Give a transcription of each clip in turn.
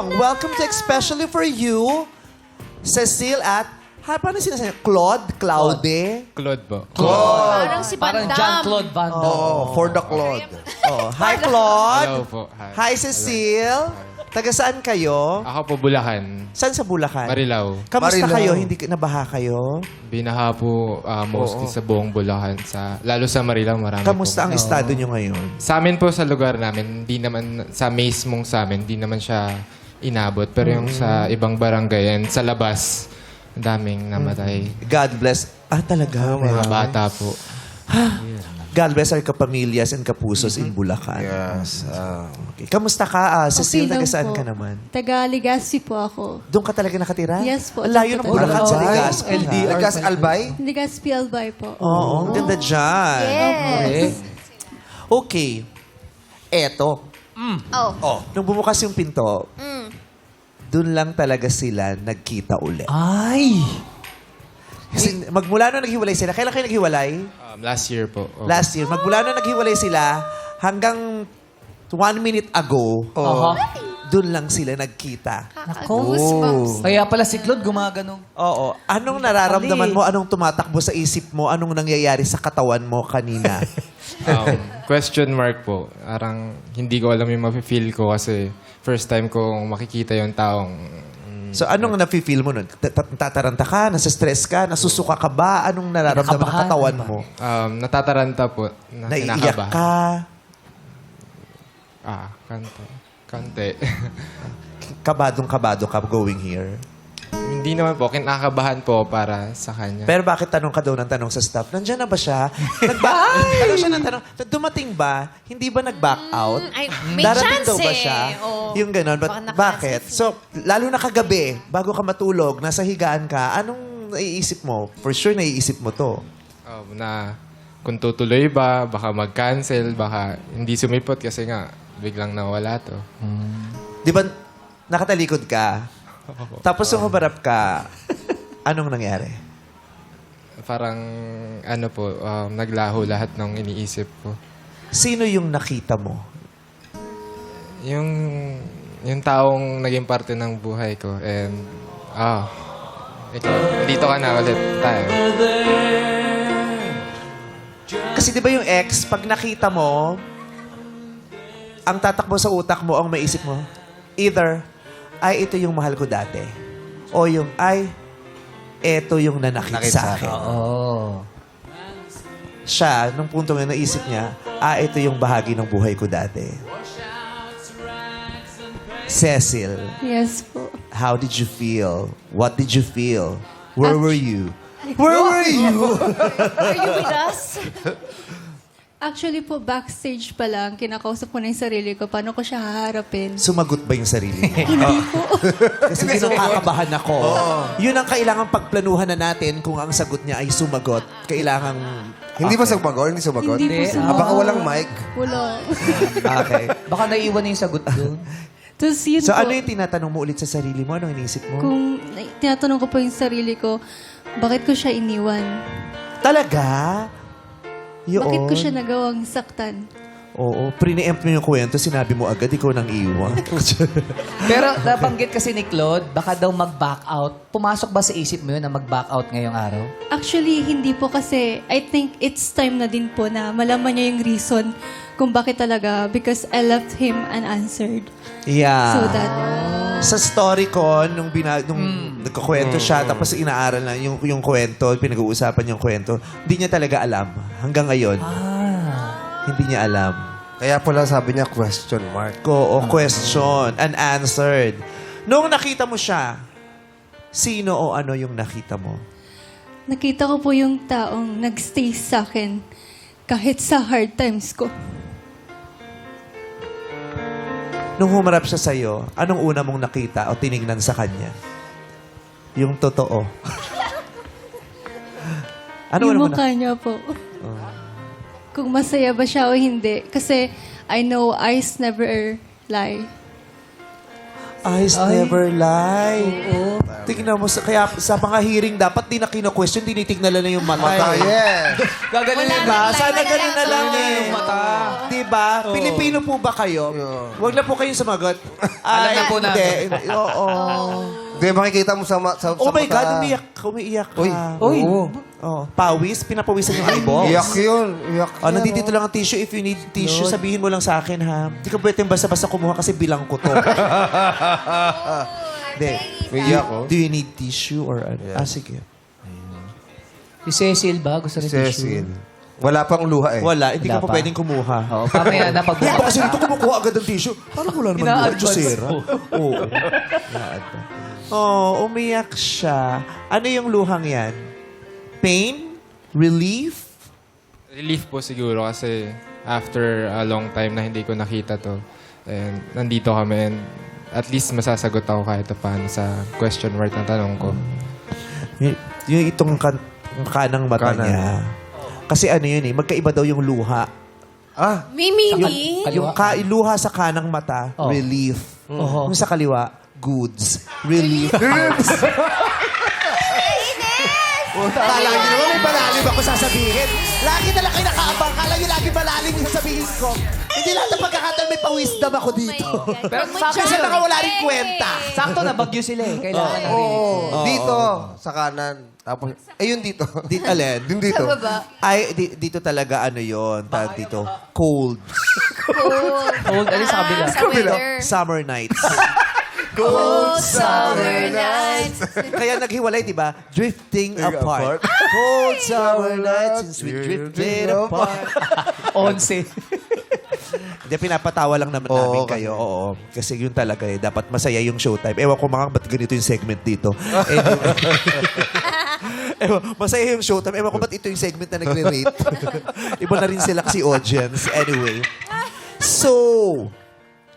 Welcome to Especially for You, Cecile at... paano sinasabi? Claude? Claude? Claude po. Parang si Van Parang Damme. Jean-Claude Van Damme. Oh, for the Claude. Oh, hi, Claude. Hello po. Hi, Cecile. Taga saan kayo? Ako po Bulacan. Saan sa Bulacan? Marilao. Kamusta Marilao. kayo? Hindi nabaha kayo? Binaha po mostly sa buong Bulacan. Lalo sa Marilao, marami Kamusta po. ang estado nyo ngayon? Sa amin po sa lugar namin, hindi naman, sa mismong sa amin, hindi naman siya inabot. Pero yung sa ibang barangay and sa labas, ang daming namatay. God bless. Talaga? Mga bata po. God bless our kapamilyas and kapusos in Bulacan. Yes. Okay. Kamusta ka, Cecile? lang Taga saan po. ka naman? Taga Legazpi po ako. Doon ka talaga nakatira? Yes po, Ang layo ng doon po Bulacan talaga. sa Legazpi. Lagas Albay? Legazpi Albay po. Oo, ang ganda dyan. Yes. Okay. Eto. Oh. Nung bumukas yung pinto, doon lang talaga sila nagkita uli. Ay! Kasi magmula nung naghiwalay sila, kailan kayo naghiwalay? Last year po. Oh. Last year. Magmula nung naghiwalay sila, hanggang 1 minute ago, doon lang sila nagkita. Goosebumps. Kaya pala si Claude gumaganong. Oo. Anong nararamdaman mo? Anong tumatakbo sa isip mo? Anong nangyayari sa katawan mo kanina? Question mark po. Parang hindi ko alam yung mafe-feel ko kasi first time kong makikita yung taong So, anong nafe-feel mo nun? Tataranta ka? Nasa-stress ka? Nasusuka ka ba? Anong nararamdaman ng katawan mo? natataranta po. Naiiyak kinakabahan. ka? Kante. Kabadong-kabado ka going here? Hindi naman po. Kinakabahan po para sa kanya. Pero bakit tanong ka daw ng tanong sa staff? Nandiyan na ba siya? Tanong siya ng tanong. Dumating ba? Hindi ba nag-back out? Ay, may Darating chance daw ba eh. siya? Oo. Yung gano'n. Baka Bakit? So, lalo na kagabi, bago ka matulog, nasa higaan ka, anong naiisip mo? For sure, naiisip mo to. Na kung tutuloy ba, baka mag-cancel, baka hindi sumipot kasi nga biglang nawala to. Di ba, nakatalikod ka? Tapos humarap ka, anong nangyari? Parang ano po, naglaho lahat ng iniisip ko. Sino yung nakita mo? Yung taong naging parte ng buhay ko and ikaw, dito ka na ulit tayo. Kasi di ba yung ex, pag nakita mo, ang tatakbo sa utak mo, ang maisip mo, either, ay, ito yung mahal ko dati. O yung, ay, ito yung nanakit sa akin. Oo. Siya, nung punto na naisip niya, ito yung bahagi ng buhay ko dati. Cecil, Yes po. how did you feel? What did you feel? Where were you? Where were you? Are you with us? Actually po, backstage pa lang, kinakausap ko na yung sarili ko. Paano ko siya haharapin? Sumagot ba yung sarili mo? Hindi po. Kasi yun ang kakabahan ako. Yun ang kailangan pagplanuhan na natin kung ang sagot niya ay sumagot. Kailangan... Hindi ba sumagot? Hindi sumagot? Hindi po sumagot. Baka walang mic? Wala. Okay. Baka naiwan na yung sagot doon. Tapos yun So po, ano yung tinatanong mo ulit sa sarili mo? Anong inisip mo? kung tinatanong ko po yung sarili ko, bakit ko siya iniwan? Talaga? Yun. Bakit ko siya nagawang saktan? Oo. Pre-empt mo yung kwento, sinabi mo agad, ikaw nang iwan. Pero nabanggit kasi ni Claude, baka daw mag-back out. Pumasok ba sa isip mo yun na mag-back out ngayong araw? Actually, hindi po kasi I think it's time na din po na malaman niya yung reason kung bakit talaga because I left him unanswered. Yeah. So that, Sa story ko, nung nagkukwento siya, tapos inaaral na yung kwento, pinag-uusapan yung kwento, hindi niya talaga alam. Hanggang ngayon, hindi niya alam. Kaya pala sabi niya question mark. O question, unanswered. Nung nakita mo siya, sino o ano yung nakita mo? nakita ko po yung taong nagstay sa akin kahit sa hard times ko. Nung humarap siya sa'yo, anong una mong nakita o tinignan sa kanya? Yung totoo. Ano yung mo mukha niya po. Kung masaya ba siya o hindi. Kasi I know eyes never lie. Eyes never lie. Tingnan mo, kaya sa mga hearing, dapat di na kino-question, tinitignan lang yung mata. Mata, yes. Gagaling Diba? Sana ganun na lang Wala eh. yung mata. Diba? Pilipino po ba kayo? Huwag na po kayong sumagot. Alam na po namin. Hindi. Oo. Hindi, makikita mo sa Oh my mata. God, umiiyak ka. Uy. Oh, pawis, pinapawisan yung eyeballs. Iyak yun. Iyak Oh, yan, nandito lang ang tissue. If you need tissue, sabihin mo lang sa akin, ha? Hindi ka pwedeng basta-basta kumuha kasi bilang ko to. Hindi. May iyak, oh. Do you need tissue or ano? Ah, sige. Si Cecil ba? Gusto rin Cecil. Wala pang luha eh. Wala, hindi ka Wala pa pa. pwedeng kumuha. Oo, mamaya na pag Kung ba kasi dito kumukuha agad ng tissue? Parang wala naman luha, Ina-advance Josera. mo. Oo. Oh, umiyak siya. Ano yung luhang yan? Pain? Relief? Relief po siguro kasi after a long time na hindi ko nakita to. And nandito kami and at least masasagot ako kahit paano sa question mark na tanong ko. Yung itong kanang mata Kanan. niya. Kasi ano yun eh, magkaiba daw yung luha. Ah, May meaning? Yung luha sa kanang mata, Oh. relief. Oo. Yung sa kaliwa, goods. Relief. Kala nyo naman may malalim ako sasabihin. Lagi na lang kayo nakaabang. Kala nyo lagi malalim yung sasabihin ko. Hindi lahat ng pagkakataon may pa-wisdom ako dito. Pero Kasi baka wala rin kwenta. sakto na bagyo sila eh. Kailangan ng relief. oo. Dito, sa kanan. Tapos, yun dito. Dito, alin? Din dito. Ay, dito talaga ano yon tawag dito. Cold. Hold, alin sa kabila. Sa weather. Summer nights. Cold summer nights. Kaya naghiwalay, di ba? Drifting apart. Cold summer nights since we drifted apart. 11. Hindi, pinapatawa lang naman Oo, namin kasi- kayo. Oo. Kasi yun talaga eh. Dapat masaya yung showtime. Ewan ko mga ba't ganito yung segment dito. Anyway. Ewan, masaya yung showtime. Ewan ko ba't ito yung segment na nagre-rate. Iba na rin sila kasi audience. Anyway. So,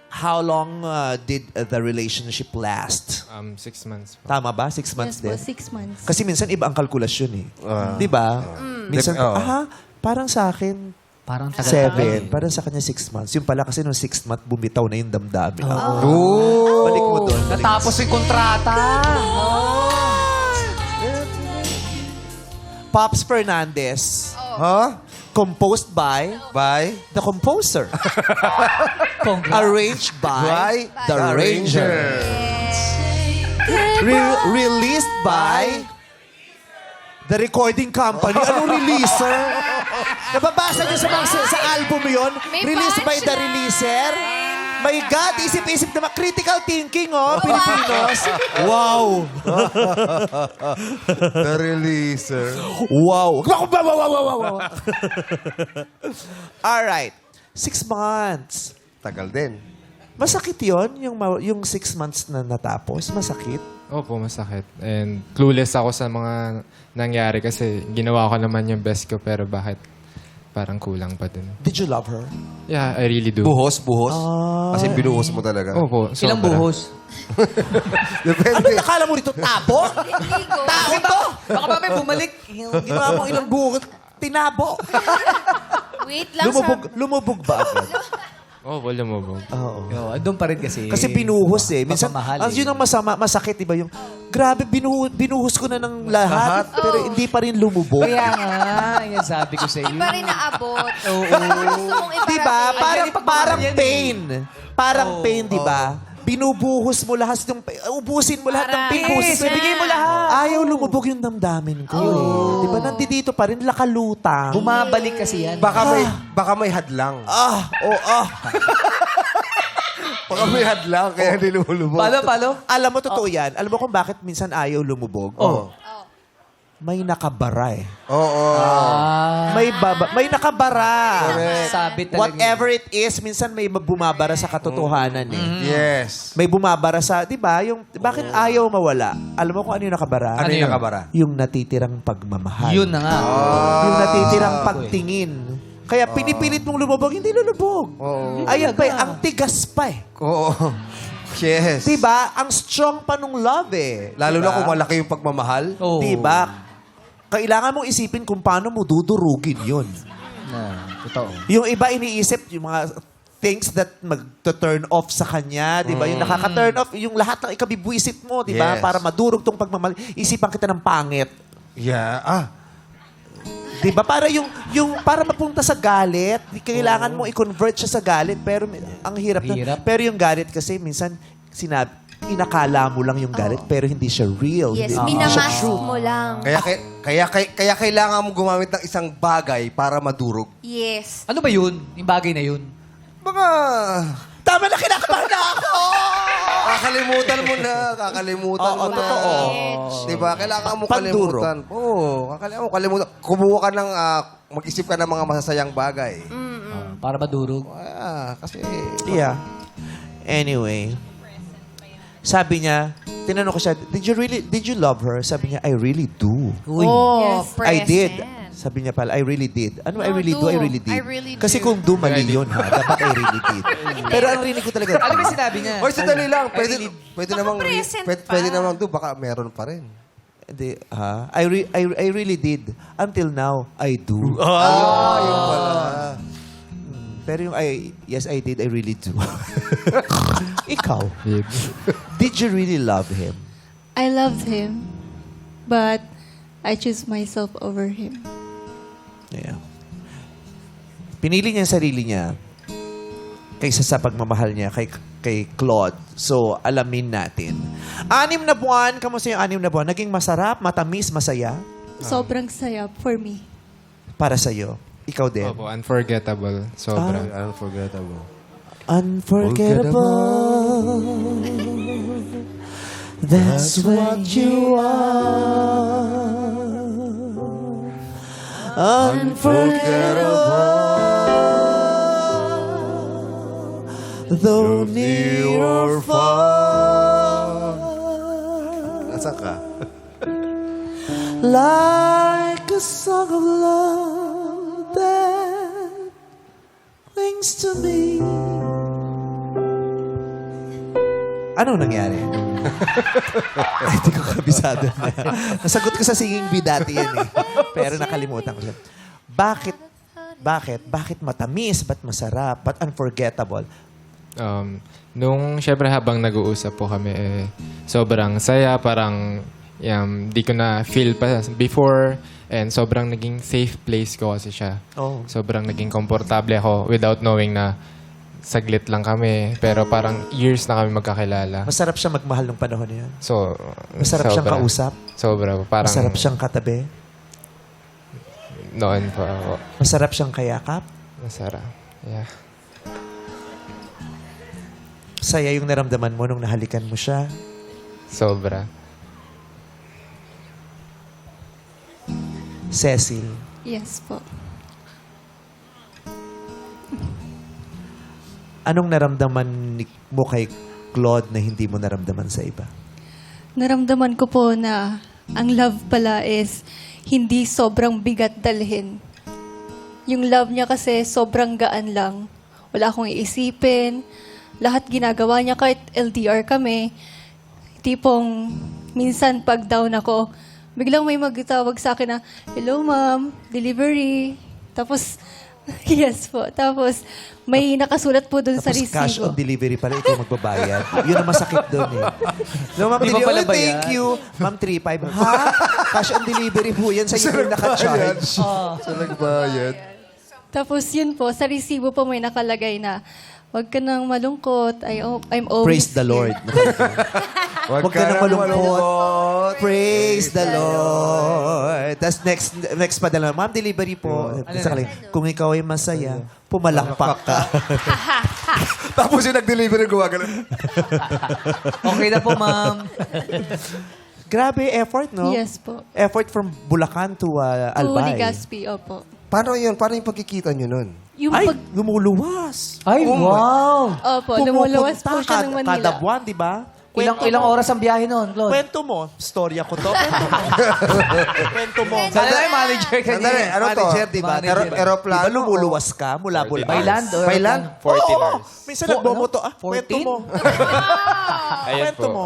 how long did the relationship last? 6 months po. Tama ba? 6 months Yes po, din? 6 months. Kasi minsan iba ang kalkulasyon eh. Di ba? Minsan, Oo. parang sa akin, Parang tagal. 7. Parang sa kanya 6 months. Yung pala kasi nung 6 month, bumitaw na yung damdamin. Oo. Balik mo doon. Natapos yung kontrata. Pops Fernandez. Ha? Composed by Bye. the composer. Congrats. Arranged by the Ranger. Released by the recording company. Anong releaser? Nababasa niyo sa album yon? May Released by the punchline. releaser? My God, isip-isip naman. Critical thinking, oh, Pilipinos. Wow. The releaser. Wow. Wow. All right. 6 months. Tagal din. Masakit yon yung 6 months na natapos? Masakit? Opo, masakit. And clueless ako sa mga nangyari kasi ginawa ko naman yung best ko pero bakit parang kulang pa din. Did you love her? Yeah, I really do. Buhos. Kasi binuhos mo talaga. Opo, Ilang sobra. buhos? Ano Depende. nakala mo rito? Tabo? Tao to? Baka mamaya bumalik. Ginawa mo ilang buhok. Tinabo. Wait lang Lumubog ba agad? Opo, lumubog. Oo. Doon pa rin kasi. Kasi binuhos eh. Minsan, Mapamahal yun ang masakit, diba? Yung, grabe, binuhos ko na ng lahat, pero hindi pa rin lumubog. Kaya nga, yan sabi ko sa iyo. Iba rin naabot. Oo. Gusto mong iparating. Diba? Parang, ganun parang yan eh. pain. Parang pain, diba? Binubuhos mo lahat ng ubusin mo lahat ng Parang- pinuhos. Yes, ibigay mo lahat. Ayaw lumubog yung damdamin ko. Eh. Diba? Nandito pa rin, lakalutang. Bumabalik kasi yan. Baka may hadlang. Baka may hadlang, kaya hindi lumulubog. Paano? Alam mo, totoo yan. Alam mo kung bakit minsan ayaw lumubog? Oh. May nakabara eh. Oo. May nakabara. Sabi talaga. Whatever it is, minsan may bumabara sa katotohanan eh. Yes. May bumabara sa, di ba, yung, bakit ayaw mawala? Alam mo kung ano yung nakabara? Ano yung nakabara? Yung natitirang pagmamahal. Yun na nga. Yung natitirang pagtingin. Kaya pinipilit mong lumubog, hindi lulubog. Oo. Ayun pa eh, ang tigas pa eh. Oo. Yes. Diba? Ang strong pa nung love eh. Lalo Diba? na kung malaki yung pagmamahal. Oo. Diba? Kailangan mong isipin kung paano mo dudurugin yun. Totoo. Yung iba iniisip, yung mga things that mag-turn off sa kanya, di ba? Yung nakaka-turn off, yung lahat ng ikabibwisit mo, di ba? Yes. Para madurog tong pagmamahal. Isipan kita ng pangit. Yeah. Di ba? Para para mapunta sa galit, kailangan mo i-convert siya sa galit, pero ang hirap. Hirap. Pero yung galit kasi minsan inakala mo lang yung galit, pero hindi siya real. Yes, hindi siya minamask true. mo lang. Kaya kailangan mo gumamit ng isang bagay para madurog. Yes. Ano ba yun? Yung bagay na yun? Mga... Tama na, kinakabahan na ako! Kakalimutan mo na. Kakalimutan Oo, mo na. totoo. Diba? Kailangan mo Pandurog. kalimutan. Oo, kailangan mo kalimutan. Kumuha ka ng... mag-isip ka ng mga masasayang bagay. Para madurog. Kasi... Yeah. Anyway, sabi niya, tinanong ko siya, did you love her? Sabi niya, I really do. Oh, I did. present. Sabi niya pala, I really did. Ano, No, I really do? I really did. I really Kasi do. kung do, mali yun ha. Dapat I really did. Pero ang rinig ko talaga, Ano ba sinabi niya? Oy, sandali lang. Pwede namang... present Pwede pa. namang do. Baka meron pa rin. Hindi, ha? I really did. Until now, I do. Yun pala. Pero yung yes, I did, I really do. Ikaw, Babe. did you really love him? I loved him, but I choose myself over him. Yeah. Pinili niya yung sarili niya kaysa sa pagmamahal niya kay Claude. So, alamin natin. 6 na buwan, kamusta yung 6 na buwan? Naging masarap, matamis, masaya Sobrang saya for me. para sa'yo. Ikaw din. Opo, unforgettable. Sobra. Unforgettable. Unforgettable. That's what you are. Unforgettable. Though near or far. Nasaan ka? Like a song of love that clings to me. Anong nangyari? Ay, hindi ko kabisado na. Nasagot ko sa singing bee dati yan eh. Pero nakalimutan ko siya. Bakit matamis? Ba't masarap? Ba't unforgettable? Nung syempre habang nag-uusap po kami, sobrang saya, parang di ko na feel pa before, and sobrang naging safe place ko kasi siya. Oh. Sobrang naging komportable ako without knowing na saglit lang kami, pero parang years na kami magkakilala. Masarap siya magmahal nung panahon na yun. So, Masarap siyang sobra. kausap. Sobra. Parang Masarap siyang katabi. noon pa ako. Masarap siyang kayakap. Masarap. Yeah. Saya yung naramdaman mo nung nahalikan mo siya. Sobra. Cecil, Yes po. anong naramdaman mo kay Claude na hindi mo naramdaman sa iba? Naramdaman ko po na ang love pala is hindi sobrang bigat dalhin. Yung love niya kasi sobrang gaan lang. Wala akong iisipin. Lahat ginagawa niya kahit LDR kami. Tipong minsan pag down ako, biglang may magtawag sa akin na, "Hello ma'am, delivery." Tapos, yes po. Tapos, may nakasulat po dun sa Tapos cash on resibo. delivery pala, ikaw magbabayad. Yun ang masakit doon eh. No, ma'am, Di ba pala ba thank yan? you. Ma'am, 3.5. Ha? Cash on delivery po yan sa iyo naka-charge. Sa nagbayad. Tapos yun po, sa resibo po may nakalagay na, "Huwag ka nang malungkot. I'm always Praise the Lord. Huwag ka na malungkot. Praise the Lord. Tapos next pa dalawa, "Ma'am, delivery po." Sa kanila, "Kung ikaw ay masaya, pumalakpak ka." Tapos yung nag-deliver yung gumagano. Okay na po, ma'am. Grabe, effort, no? Yes po. Effort from Bulacan to To Albay. Legazpi, opo. Paano yun? Paano yung pagkikita nyo nun? Yung Ay, pag... lumuluwas. Ay, wow! Opo, lumuluwas po siya ng Manila. Kada buwan, di ba? Ilang oras ang biyahe noon, Claude? Kwento mo. Storya ko to. Kwento mo. Kwento mo. Sana na yung manager ka Sandali, niya. ano to? Manager, di ba? Manager. Aeroplano? Di ba lumuluwas ka mula Bulacan? By land or By land? 14 Oo, hours. minsan nagbomoto. Kwento 14? mo. Ayan Kwento po. mo.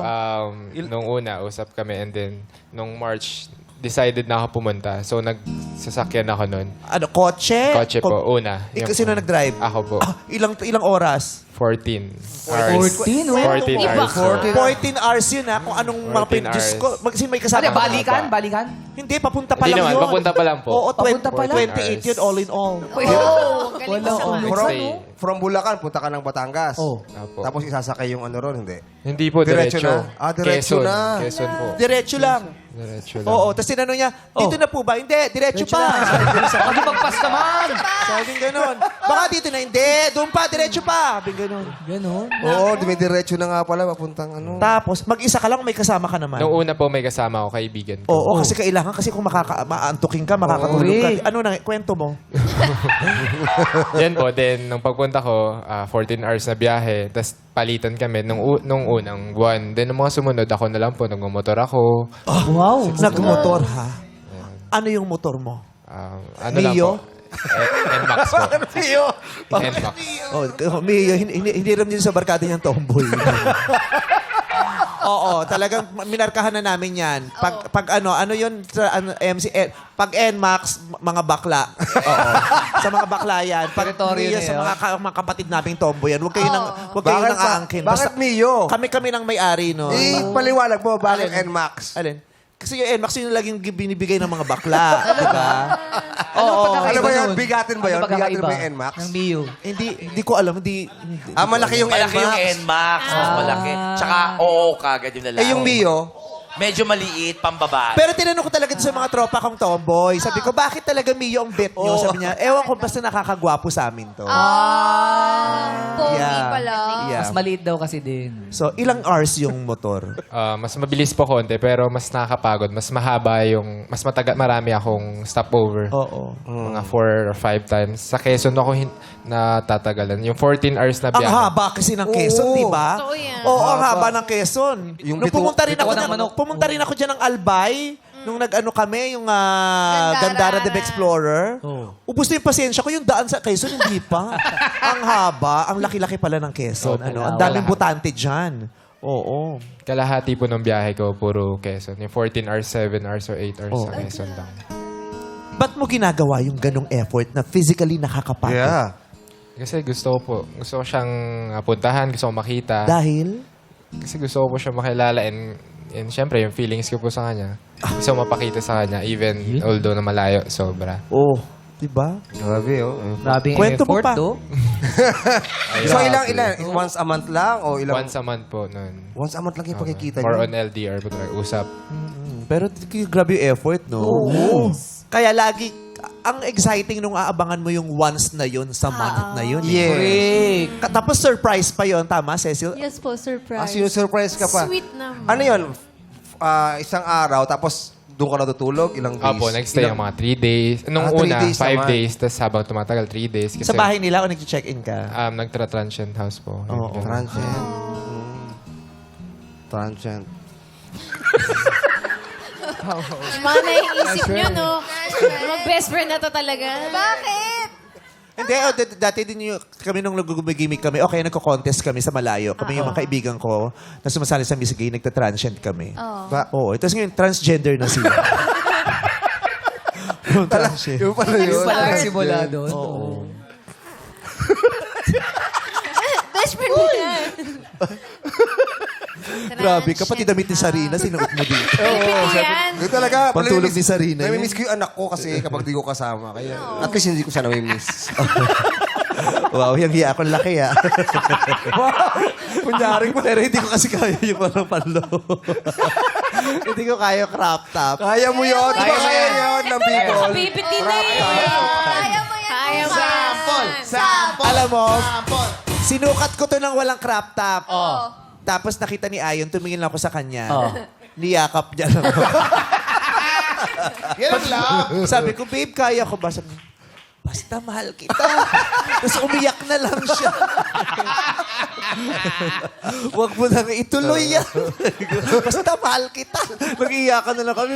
Nung una, usap kami, and then nung March decided na ako pumunta. So, nagsasakyan ako nun. Ano, kotse? Kotse po, una. Ikaw, sino nag-drive? Ako po. Ilang oras? 14 hours. 14, oh. 14 hours. po. 14 hours yun ha. Kung anong mga 14 Diyos hours. ko. May kasama Ano, ka ba? balikan? Balikan? Hindi, papunta pa Hindi lang naman, yun. papunta pa lang po. Oo, Papunta pa lang. 28 yun, all in all. Oh, galing mo sa From, Stay. from Bulacan, punta ka ng Batangas. Oh. Apo. Tapos isasakay yung ano ron, hindi? Hindi po, Diretso diretso. na? Ah, diretso Quezon. na. Quezon po. Diretso lang. Diretso lang. Oo, tapos tinanong niya, dito na po ba? Hindi, diretso pa. Ano magpas naman? Sabi gano'n. Baka dito na, hindi, doon pa, diretso pa. Sabi gano'n. Ganon. Oo, may diretso na nga pala, papuntang ano. Tapos, mag-isa ka lang, may kasama ka naman. Nung una po, may kasama ako, kaibigan ko. Oo, kasi kailangan, kasi kung maantukin ka, makakatulog ka. Oo, Ano na, kwento mo? Yan po, then, nung pagpunta ko, 14 hours na biyahe, tapos palitan kami nung unang buwan. Then, nung mga sumunod, ako na lang po, nagmumotor ako. Wow. Nagmotor ha? Ano yung motor mo? Ano lang Mio? po. NMAX po. Mio! NMAX. Oh, Mio, hindi rin din sa barkada niyang tomboy. Oo, talagang minarkahan na namin yan. Pag ano yun sa MC, pag NMAX, mga bakla. Oo. Sa mga bakla yan. Pag Teritoryo Mio, niya, sa mga kapatid naming tomboy yan, huwag kayo nang aangkin. Bakit Mio? Kami ng may-ari, no? Paliwanag mo, bakit NMAX? Alin? Kasi yung NMAX yun laging binibigay ng mga bakla. Diba? Ano Oo. pagkakaiba Ano ba yun? nun? Bigatin ba yun? Ano Bigatin ba pagkakaiba yung NMAX? Ng Mio. Hindi ko alam. Hindi Malaki yung Malaki yung NMAX. NMAX. Mas malaki. Tsaka, oo, kagad yung lalaki. Yung Mio, Medyo maliit, pambabae. Pero tinanong ko talaga sa mga tropa kong tomboy. Sabi ko, bakit talaga Mio ang bet nyo? Sabi niya, ewan ko basta nakakagwapo sa amin to. Pogi Yeah. pala. Yeah. Mas maliit daw kasi din. So, ilang hours yung motor? Mas mabilis po konti, pero mas nakakapagod. Mas mahaba mas marami akong stopover. Oo. Mga 4 or 5 times. Sa Quezon ako natatagalan. Yung 14 hours na Ang biyahe. haba kasi ng Quezon, Oo. di ba? Totoo yan. Oo, ang haba ng Quezon. Yung Nung pumunta rin ako bituka ng manok. pumunta rin ako dyan ng Albay, nung nag-ano kami, yung Gandara the Explorer. Ubus na yung pasensya ko, yung daan sa Quezon, hindi pa. Ang haba, ang laki-laki pala ng Quezon. Ang daming butante dyan. Oo. Kalahati po ng biyahe ko, puro Quezon. Yung 14 hours, 7 hours, or 8 hours sa Quezon lang. Ba't mo ginagawa yung ganong effort na physically nakakapagod? yeah. Kasi gusto ko siyang puntahan, gusto ko makita. Dahil? Kasi gusto ko po siya makilala and syempre, yung feelings ko po sa kanya. Gusto ko mapakita sa kanya, even although na malayo, sobra. Oh, di ba? Grabe, oh. Grabe yung Kwento mo effort, pa. do. So, ilan? Once a month lang? O ilang? Once a month po nun. Once a month lang yung pagkikita More niyo? on LDR po talaga. Usap. Pero grabe yung effort, no? Oo. Kaya lagi, ang exciting nung aabangan mo yung once na yun sa month na yun. Yes. Correct. Tapos surprise pa yon, tama, Cecil? Yes po, surprise. Sinusurprise ka pa. Sweet naman. Ano yun? Isang araw, tapos doon ka natutulog? Ilang days? Opo, nagstay ang mga 3 days. Nung 3 una, days 5 naman. days. Tapos habang tumatagal, 3 days. Kasi, Sa bahay nila o nag-check-in ka? nagtra-transient house po. Oo. Transient. Transient. Yung mga naiisip nyo, no? Mag-best friend na to talaga. Bakit? Hindi, dati din yung, kami nung nag-gimmick kami, okay, nagko-contest kami sa malayo. Kami yung mga kaibigan ko na sumasali sa Miss Gay, nagta-transient kami. Oo. Tapos ngayon, transgender na sila. Transient. Yung pala yun. Yung pala nagsimula doon. Oo. Best friend mo yan. Grabe, kapatid damit ni Sarina, sinuot mo dito. Oo. Yan. Yun talaga. Pantulog ni Sarina yun. Namimiss ko yung anak ko kasi kapag di ko kasama. Kaya, at least hindi ko siya namimiss. Wow, yung hiya akong laki, ah. Kunyaring mo. Pero hindi ko kasi kaya yung parang panlo. Hindi ko kaya crop top. Kaya mo yun. Di ba kaya yun ng people? Nakapipiti na eh. Kaya mo yan. Kaya mo yan. Alam mo, sinukat ko to ng walang crop top. Oh. Tapos nakita ni Ayon, tumingin lang ako sa kanya. Oh. Niyakap niya lang ako. Yan lang. Sabi ko, babe, kaya ko ba? Sabi niya, basta mahal kita. Tapos umiyak na lang siya. Huwag mo nang ituloy yan. Basta mahal kita. Nag-iyakan na lang kami.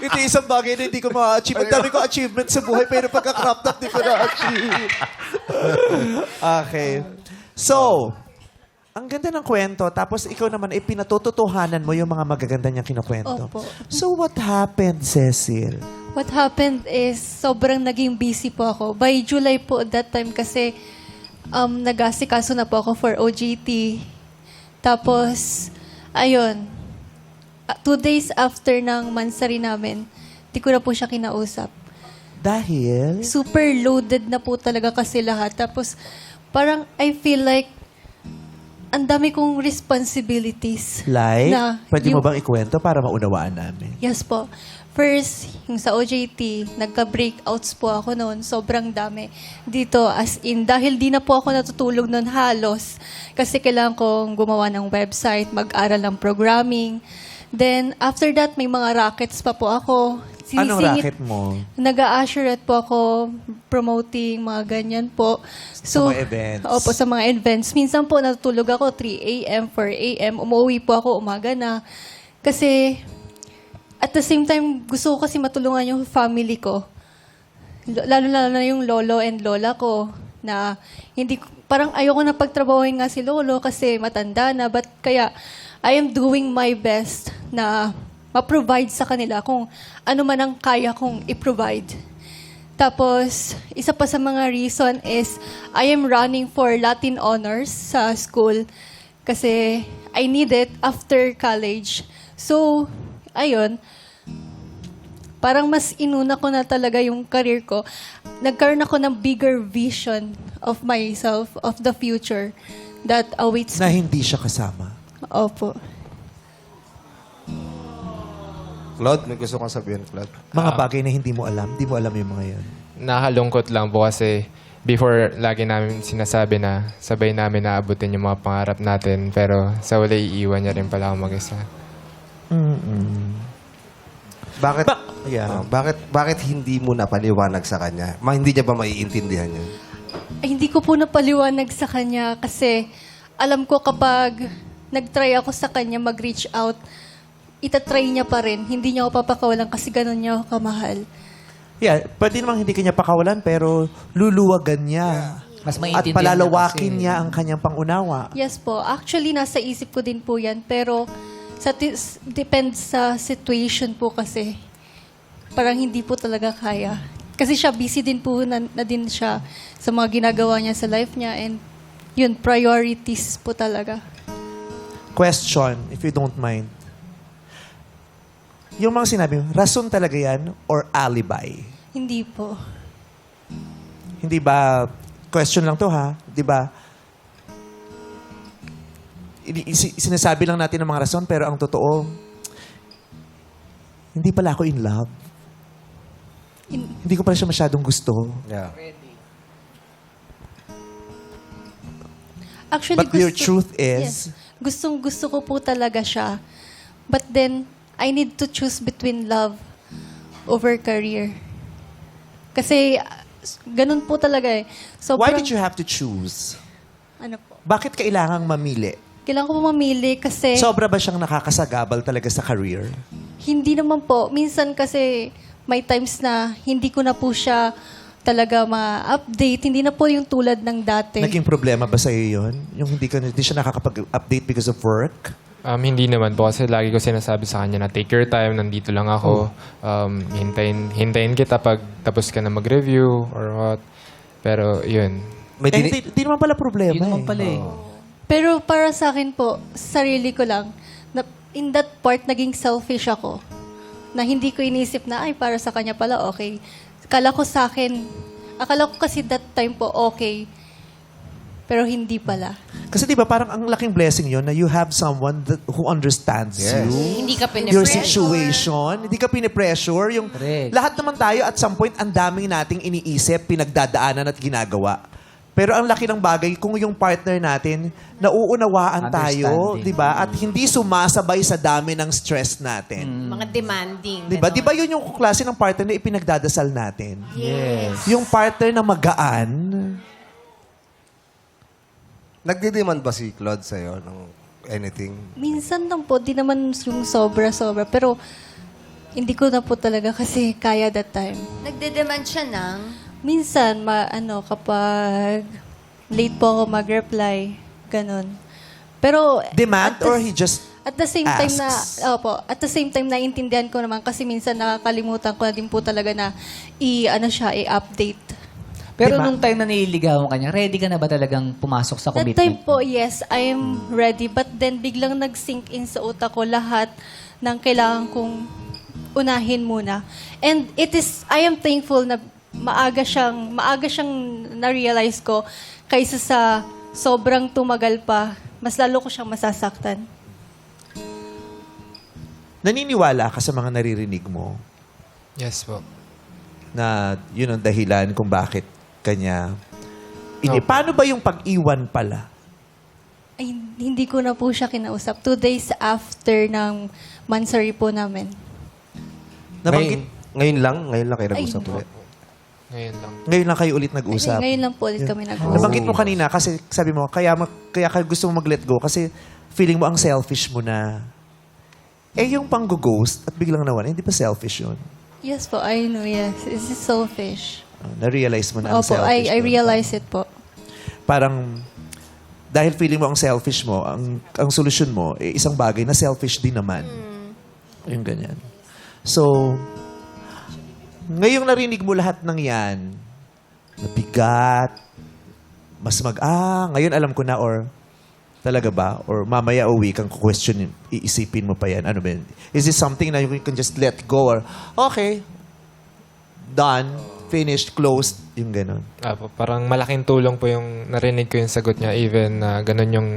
Ito isang bagay na hindi ko ma-achieve. Ang dami ko achievement sa buhay, pero pagka-crop top, di ko na-achieve. Okay. So, Ang ganda ng kwento, tapos ikaw naman, pinatututuhanan mo yung mga magaganda niyang kinukwento. Opo. So what happened, Cecil? What happened is, sobrang naging busy po ako. By July po, that time kasi, nag-asikaso na po ako for OJT. Tapos, ayun, 2 days after ng mansari namin, di ko na po siya kinausap. Dahil? Super loaded na po talaga kasi lahat. Tapos, parang I feel like, ang dami kong responsibilities. Like, na pwede mo yung- bang ikwento para maunawaan namin? Yes po. First, yung sa OJT, nagka-breakouts po ako noon. Sobrang dami. Dito, as in, dahil di na po ako natutulog noon halos. Kasi kailangan kong gumawa ng website, mag-aral ng programming. Then, after that, may mga rackets pa po ako. Anong Sinisingit- racket mo? Nag-a-assurate po ako, promoting, mga ganyan po. Sa mga events. Opo, sa mga events. Minsan po natutulog ako 3 a.m., 4 a.m. Umuwi po ako umaga na. Kasi, at the same time, gusto ko kasi matulungan yung family ko. Lalo-lalo na yung lolo and lola ko. Na hindi, parang ayoko na pagtrabahuin nga si lolo kasi matanda na. But kaya, I am doing my best na ma-provide sa kanila kung ano man ang kaya kong i-provide. Tapos, isa pa sa mga reason is I am running for Latin Honors sa school kasi I need it after college. So, ayun, parang mas inuna ko na talaga yung career ko. Nagkaroon ako ng bigger vision of myself, of the future that awaits Na me. hindi siya kasama. Opo. Claude, may gusto kang sabihin, Claude? Mga bagay na hindi mo alam. Hindi mo alam yung mga yun. Nakakalungkot lang po kasi before lagi namin sinasabi na sabay namin naabutin yung mga pangarap natin pero sa wala iiwan niya rin pala ako mag-isa. Bakit, Yeah. bakit hindi mo napaliwanag sa kanya? Hindi niya ba maiintindihan yun? Ay, hindi ko po napaliwanag sa kanya kasi alam ko kapag nag-try ako sa kanya mag-reach out, itatry niya pa rin. Hindi niya ako papakawalan kasi ganun niya ako kamahal. Yeah, pwede namang hindi kanya pakawalan pero luluwagan niya. Mas At maiintindihan palalawakin kasi. niya ang kanyang pangunawa. Yes po. Actually, nasa isip ko din po yan. Pero depends sa situation po kasi. Parang hindi po talaga kaya. Kasi siya, busy din po na din siya sa mga ginagawa niya sa life niya. And yun, priorities po talaga. Question, if you don't mind. Yung mga sinabi mo, rason talaga yan or alibi? Hindi po. Hindi ba, question lang to ha, di ba? Sinasabi lang natin ng mga rason pero ang totoo, hindi pala ako in love. Hindi ko pala siya masyadong gusto. Yeah. Actually, But your truth is, yes, gustong-gusto ko po talaga siya. But then, I need to choose between love over career. Kasi, ganun po talaga eh. why did you have to choose? Ano po? Bakit kailangang mamili? Kailangan ko po mamili kasi Sobra ba siyang nakakasagabal talaga sa career? hindi naman po. Minsan kasi may times na hindi ko na po siya talaga ma-update. Hindi na po yung tulad ng dati. Naging problema ba sa'yo yun? Yung hindi siya nakakapag-update because of work? Hindi naman po kasi lagi ko sinasabi sa kanya na take your time, nandito lang ako. Hintayin kita pag tapos ka na mag-review or what. Pero yun. May Eh, hindi naman pala problema Yun naman eh. pala eh. Pero para sa akin po, sarili ko lang, na in that part, naging selfish ako. Na hindi ko inisip na, ay, para sa kanya pala, okay. Akala ko kasi that time po, okay. Pero hindi pala. Kasi di ba parang ang laking blessing yon na you have someone who understands Yes. you. Hindi ka Your pinipressure. situation. Hindi ka pinipressure. Yung, Correct. lahat naman tayo at some point, ang daming nating iniisip, pinagdadaanan at ginagawa. Pero ang laki ng bagay, kung yung partner natin, nauunawaan tayo, Understanding. di ba? At hindi sumasabay sa dami ng stress natin. Mga demanding. Di ba? ganon. Di ba yun yung klase ng partner na ipinagdadasal natin? Yes. Yung partner na magaan. Nagdidemand ba si Claude sa'yo ng anything? Minsan lang po, di naman yung sobra-sobra. Pero hindi ko na po talaga kasi kaya that time. Nagde-demand siya ng... Minsan, kapag late po ako mag-reply, ganun. Pero Demand at the- or he just At the same time asks? at the same time naiintindihan ko naman kasi minsan nakakalimutan ko na din po talaga na i-update. Pero Diba? nung time na nililigawan ka niya, ready ka na ba talagang pumasok sa That commitment? time po, yes, I am ready. But then biglang nag-sink in sa utak ko lahat ng kailangan kong unahin muna. And I am thankful na maaga siyang na-realize ko kaysa sa sobrang tumagal pa, mas lalo ko siyang masasaktan. naniniwala ka sa mga naririnig mo Yes po. na yun ang dahilan kung bakit kanya. Opo. Paano ba yung pag-iwan pala? Ay, hindi ko na po siya kinausap. 2 days after ng mansary po namin. Nabanggit, Ngayon lang kayo nag-usap Ay, ulit. Ngayon lang. ngayon lang kayo ulit nag-usap. Ngayon lang po ulit kami nag-usap. Nabanggit mo kanina kasi sabi mo, kaya ka gusto mo mag-let go kasi feeling mo ang selfish mo na. Eh, yung pang-ghost at biglang nawan, hindi pa selfish yun. Yes po, I know, yes. It's selfish. Na-realize mo na ang Opo, selfish I yun. realize it po. Parang, dahil feeling mo ang selfish mo, ang solusyon mo, eh, isang bagay na selfish din naman. Yung ganyan. So, ngayong narinig mo lahat ng yan, nabigat, ngayon alam ko na, or talaga ba? Or mamaya uwi kang question, iisipin mo pa yan. Ano ba yan? Is this something na you can just let go or, okay, done, finished, closed, yung ganun. Parang malaking tulong po yung narinig ko yung sagot niya, even na ganun yung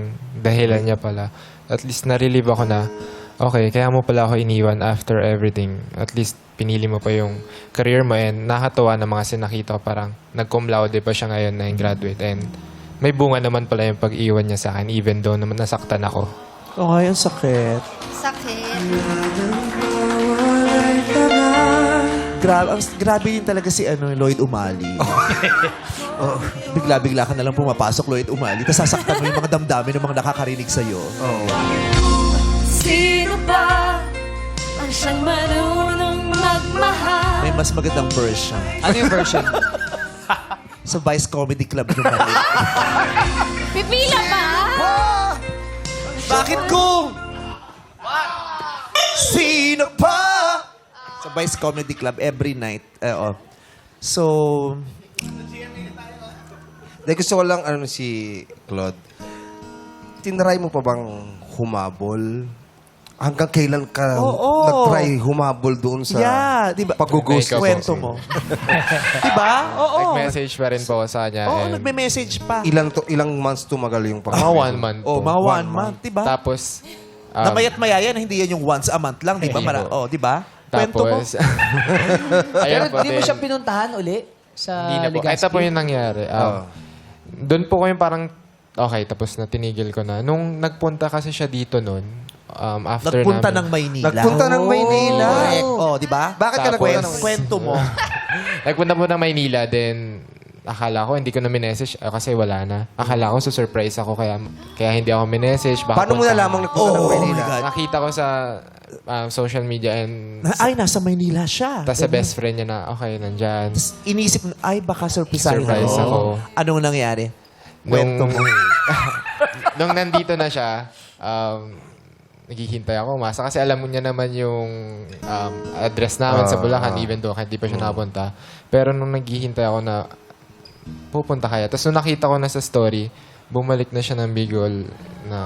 dahilan niya pala. At least na-relieve ako na, okay, kaya mo pala ako iniwan after everything. At least pinili mo pa yung career mo, and nakakatawa na mga sinakita ko, parang nag-cum laude pa siya ngayon na yung graduate, and may bunga naman pala yung pag-iwan niya sa akin, even though naman nasaktan ako. Okay, ang sakit. Sakit. Grabe din talaga si Lloyd Umali. Oh, bigla-bigla ka na lang pumapasok, Lloyd Umali, tapos sasaktan mo yung mga damdamin ng mga nakakarinig sa'yo. Sino ba ang siyang marunong magmahal? May mas magandang version. Ano yung version? Sa Vice Comedy Club yung mali. Pipila pa? Bakit kung? Sino pa? Sa Vice Comedy Club every night. So, Dahil gusto ko lang, si Claude, tinry mo pa bang humabol? Hanggang kailan ka Oo. nag-try humabol doon sa yeah, di ba? pag-ghost? Makeup. Kwento mo. di ba? Oo. Nag-message pa rin po ako sa kanya. Oo, and nagme-message pa. Ilang months tumagal yung mga 1 month po. Mga 1 month, di ba? Tapos, Na mayat maya yan, hindi yan yung once a month lang, di ba? Hindi po. Di ba? Kwento mo. tapos, Pero ayun po di mo din. siya pinuntahan uli sa Hindi na po. Legazpi? Ito po yung nangyari. Doon po ko yung parang, okay, tapos natinigil ko na. Nung nagpunta kasi siya dito noon, after Nagpunta namin, ng Maynila. Nagpunta ng Maynila. Correct. Oh, di ba? Bakit ka Tapos- nagpunta ng Kwento mo. Nagpunta po ng Maynila, then akala ko hindi ko na minessage kasi wala na. Akala ko surprise ako kaya hindi ako minessage. Baka Paano mo puntahan. nalamang nagpunta ng Oh, Maynila? my God. Nakita ko sa social media, and Ay, nasa Maynila siya. tas sa best friend niya na, okay, nandyan. Inisip, ay, baka surprisahin Surprise ako. Anong nangyari? Kwento mo. Nung nandito na siya, naghihintay ako umasa kasi alam mo niya naman yung address namin sa Bulacan, even though hindi pa siya napunta. Pero nung naghihintay ako na pupunta kaya, tapos nung nakita ko na sa story, bumalik na siya ng Bicol na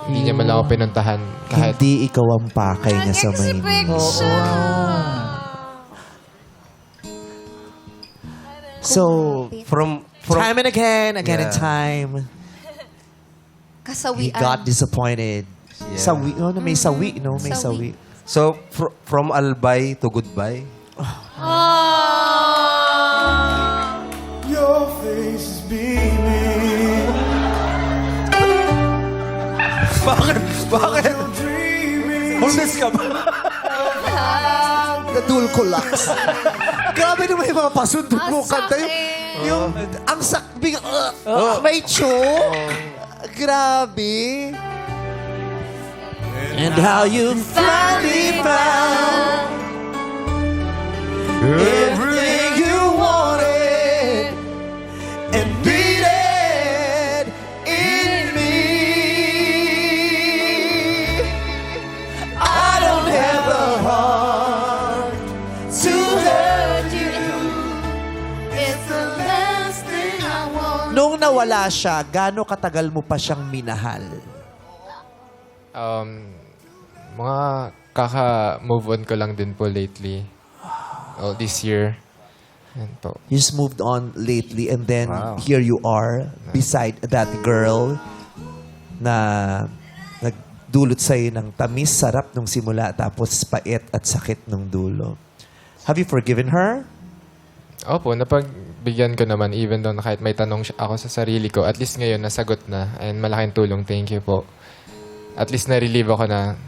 hindi niya man lang ako pinuntahan kahit Hindi ikaw ang pakay niya sa Maynila. So, From time and again and Yeah. time, he Kasawian. got disappointed. Yeah. Sawi, may sawi, no? May Sawi. sawi. So, from albay to goodbye? Your face is beaming. Bakit? Homeless ka ba? Nadulkulax. Grabe naman yung mga pasundot mo. Kanta yung ang sakbing, may show. Grabe. And how you finally found everything you wanted and needed in me. nawala siya, gaano katagal mo pa siyang minahal? Mga kaka-move on ko lang din po lately. This year. Yan po. You just moved on lately and then here you are beside that girl na nagdulot sa'yo ng tamis, sarap nung simula tapos pait at sakit nung dulo. Have you forgiven her? Opo, napagbigyan ko naman even though kahit may tanong ako sa sarili ko, at least ngayon nasagot na and malaking tulong. Thank you po. At least na-relieve ako na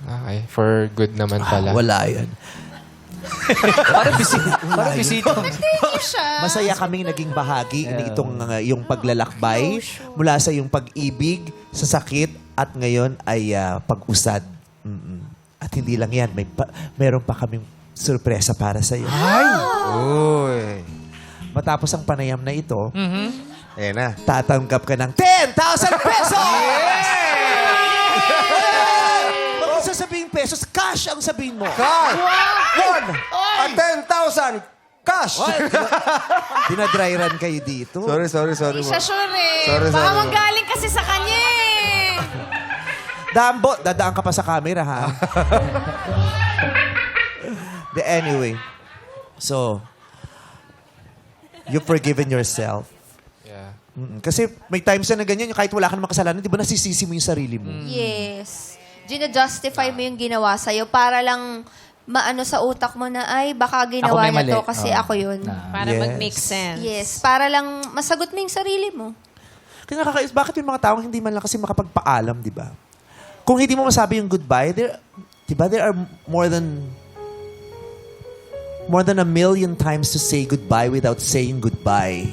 okay, for good naman pala. Wala yan. Parang bisita. Masaya kaming naging bahagi ng itong yung paglalakbay mula sa yung pag-ibig, sa sakit at ngayon ay pag-usad. At hindi lang yan, meron pa kaming sorpresa para sa iyo. Uy. Matapos ang panayam na ito, Ayan na. tatanggap ka ng 10,000 pesos! Huwag mo sasabihin pesos, cash ang sabihin mo. Cash! 10,000 cash! Dinadry run kayo dito. Sorry Siya mo. sure eh. Sorry, Baka sorry. manggaling kasi sa kanya eh. Dambo, dadaan ka pa sa camera, ha? Anyway, so, you've forgiven yourself. Yeah. Kasi may times na ganyan, yung kahit wala ka namang kasalanan, di ba nasisisi mo yung sarili mo? Yes. Gina-justify mo yung ginawa sa'yo para lang maano sa utak mo na, ay, baka Ako ginawa may niya mali. to kasi ako yun. Para Yes. mag-make sense. Yes. Para lang masagot mo yung sarili mo. Kaya nakakais, bakit may mga taong hindi man lang kasi makapagpaalam, di ba? Kung hindi mo masabi yung goodbye, di ba, there are more than 1 million times to say goodbye without saying goodbye.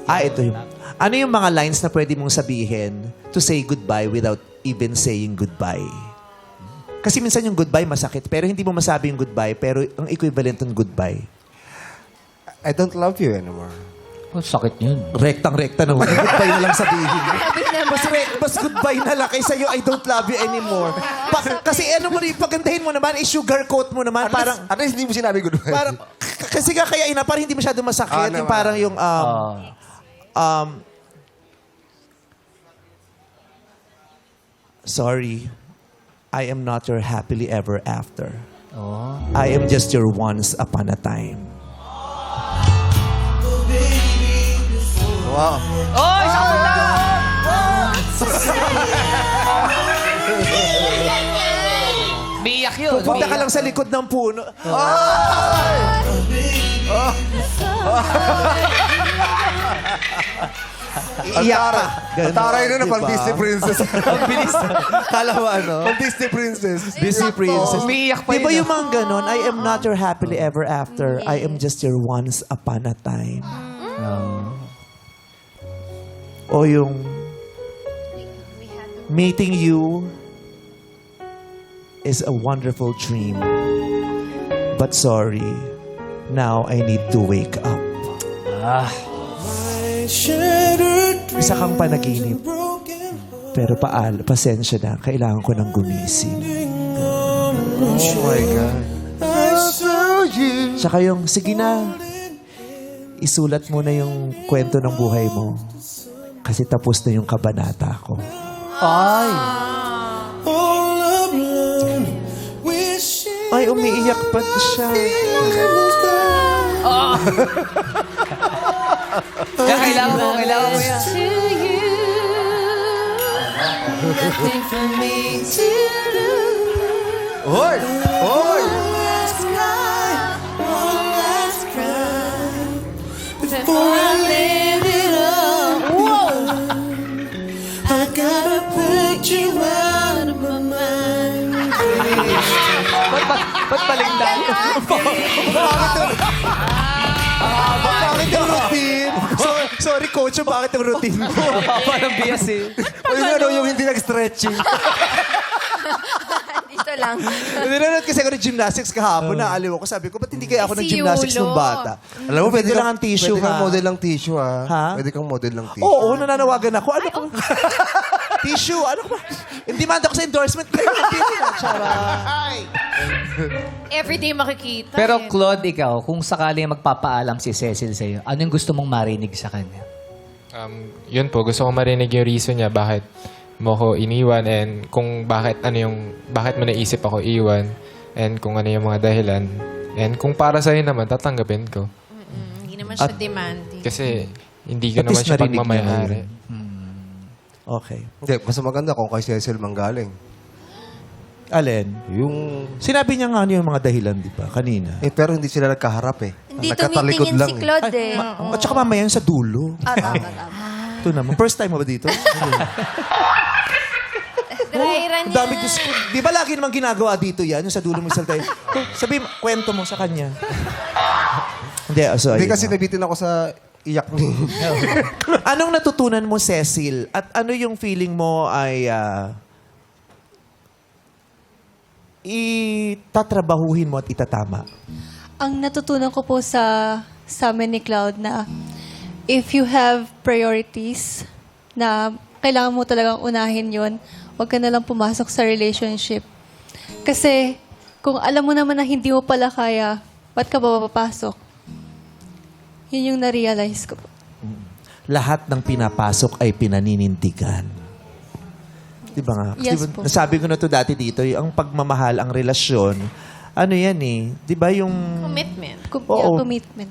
Ito yung... Ano yung mga lines na pwede mong sabihin to say goodbye without even saying goodbye? Kasi minsan yung goodbye masakit, pero hindi mo masabi yung goodbye, pero ang equivalent ng goodbye. I don't love you anymore. Oh, sakit yun. Rektang-rekta naman. Goodbye na lang sabihin. Mas goodbye na lang kaysa yung I don't love you anymore. Kasi ano mo rin, pagandahin mo naman, i-sugarcoat mo naman. Parang, At least hindi mo sinabi goodbye. parang, kasi nga kaya parang hindi masyado masakit. Yung parang yung, sorry, I am not your happily ever after. I am just your once upon a time. Wow. Oh, isa ka na! Biyak yun. Pupunta ka lang sa likod ng puno. Iiyak ka. Ganun, Taray na diba? pang Disney Princess. Ang bilis. Kala mo ano? Pang Disney Princess. Disney princess. Umiiyak pa Di ba yun, yung mga ganon? I am not your happily ever after. I am just your once upon a time. O yung meeting you is a wonderful dream. But sorry, now I need to wake up. Isa kang panaginip. Pero pasensya na. Kailangan ko ng gumising. Oh my God. Tsaka yung, sige na, isulat mo na yung kwento ng buhay mo. Kasi tapos na yung kabanata ko. Ay. Ay, umiiyak pa siya. Kaya kailangan mo yan. Hoy! Hoy! Ba't paligdan? Bakit yung routine? Sorry, coach, bakit yung routine ko? Parang bias eh. O yung ano, yung hindi nag-stretching. Dito lang. Nanonood kasi ako ng gymnastics kahapon, naaliw ako. Sabi ko, ba't hindi kaya ako ng gymnastics nung bata? Alam mo, pwede lang ang tissue, pwede kang ha? model ng tissue, ha? Ha? Pwede kang model ng tissue. Oo, nananawagan ako. Ano ko? Tissue, ano ko ba? Hindi man ako sa endorsement. Charay. Everyday makikita. Pero eh. Claude, ikaw, kung sakali magpapaalam si Cecil sa'yo, ano yung gusto mong marinig sa kanya? Yun po, gusto ko marinig yung reason niya bakit mo ko iniwan and kung bakit mo naisip ako iwan and kung ano yung mga dahilan. And kung para sa'yo naman, tatanggapin ko. Hindi naman siya demanding. Kasi hindi ko At naman least siya narinig niya pagmamayari. Okay. Hindi, mas maganda kung kay Cecil manggaling. Alin? Yung... Sinabi niya nga yung mga dahilan, di ba? Kanina. pero hindi sila nagkaharap eh. Hindi Nagkatalikod tumitingin lang si Claude eh. At saka mamaya yung sa dulo. Tama. Ito naman. First time mo ba dito? Dry run Ang dami Diyos ko. Di ba lagi naman ginagawa dito yan? Yung sa dulo mo salta. Sabi, kwento mo sa kanya. Hindi, so Hindi ayun kasi na. nabitin ako sa iyak ni... Anong natutunan mo, Cecil? At ano yung feeling mo ay itatrabahuhin mo at itatama? Ang natutunan ko po sa amin ni Cloud na if you have priorities na kailangan mo talagang unahin yon, huwag ka na lang pumasok sa relationship. Kasi kung alam mo naman na hindi mo pala kaya, ba't ka ba papasok? Yun yung na-realize ko po. Lahat ng pinapasok ay pinaninindigan. Di ba nga? Yes Di ba, po. nasabi ko na to dati dito, ang pagmamahal, ang relasyon, ano yan eh? Di ba yung... Commitment. Oo. Commitment.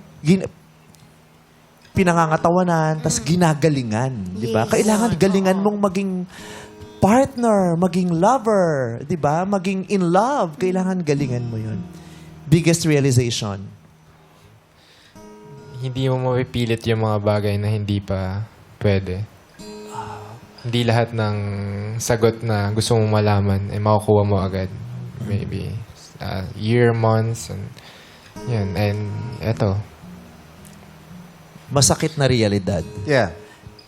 Pinangangatawanan, tas ginagalingan. Di ba? Yes. Kailangan galingan mong maging partner, maging lover, di ba? Maging in love. Kailangan galingan mo yun. Biggest realization. Hindi mo mapipilit yung mga bagay na hindi pa pwede. Hindi lahat ng sagot na gusto mong malaman ay makukuha mo agad. Maybe year, months, and yun. And eto, Masakit na realidad. Yeah,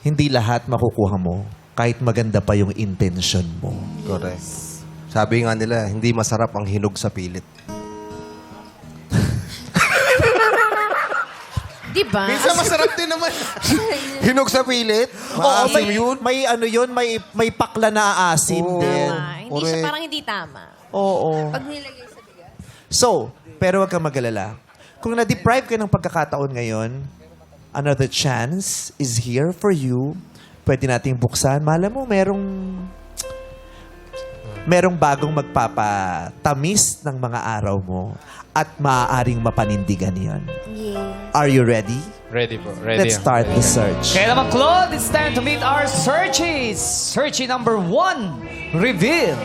Hindi lahat makukuha mo kahit maganda pa yung intention mo. correct. Sabi nga nila, hindi masarap ang hinog sa pilit. Diba? Minsan masarap din naman. Hinog sa pilit? Maasim yun? May ano yun, may pakla na asim din. Hindi siya Correct. parang hindi tama. Oo. Pag nilagay sa bigas. So, pero wag kang mag-alala. Kung na-deprive ka ng pagkakataon ngayon, another chance is here for you. Pwede nating buksan. Malam mo, merong bagong magpapatamis ng mga araw mo at maaaring mapanindigan yan. Yeah. Are you ready? ready po. Ready. Let's start the search. Kaya naman, Claude, it's time to meet our searchies. Searchie number 1, reveal.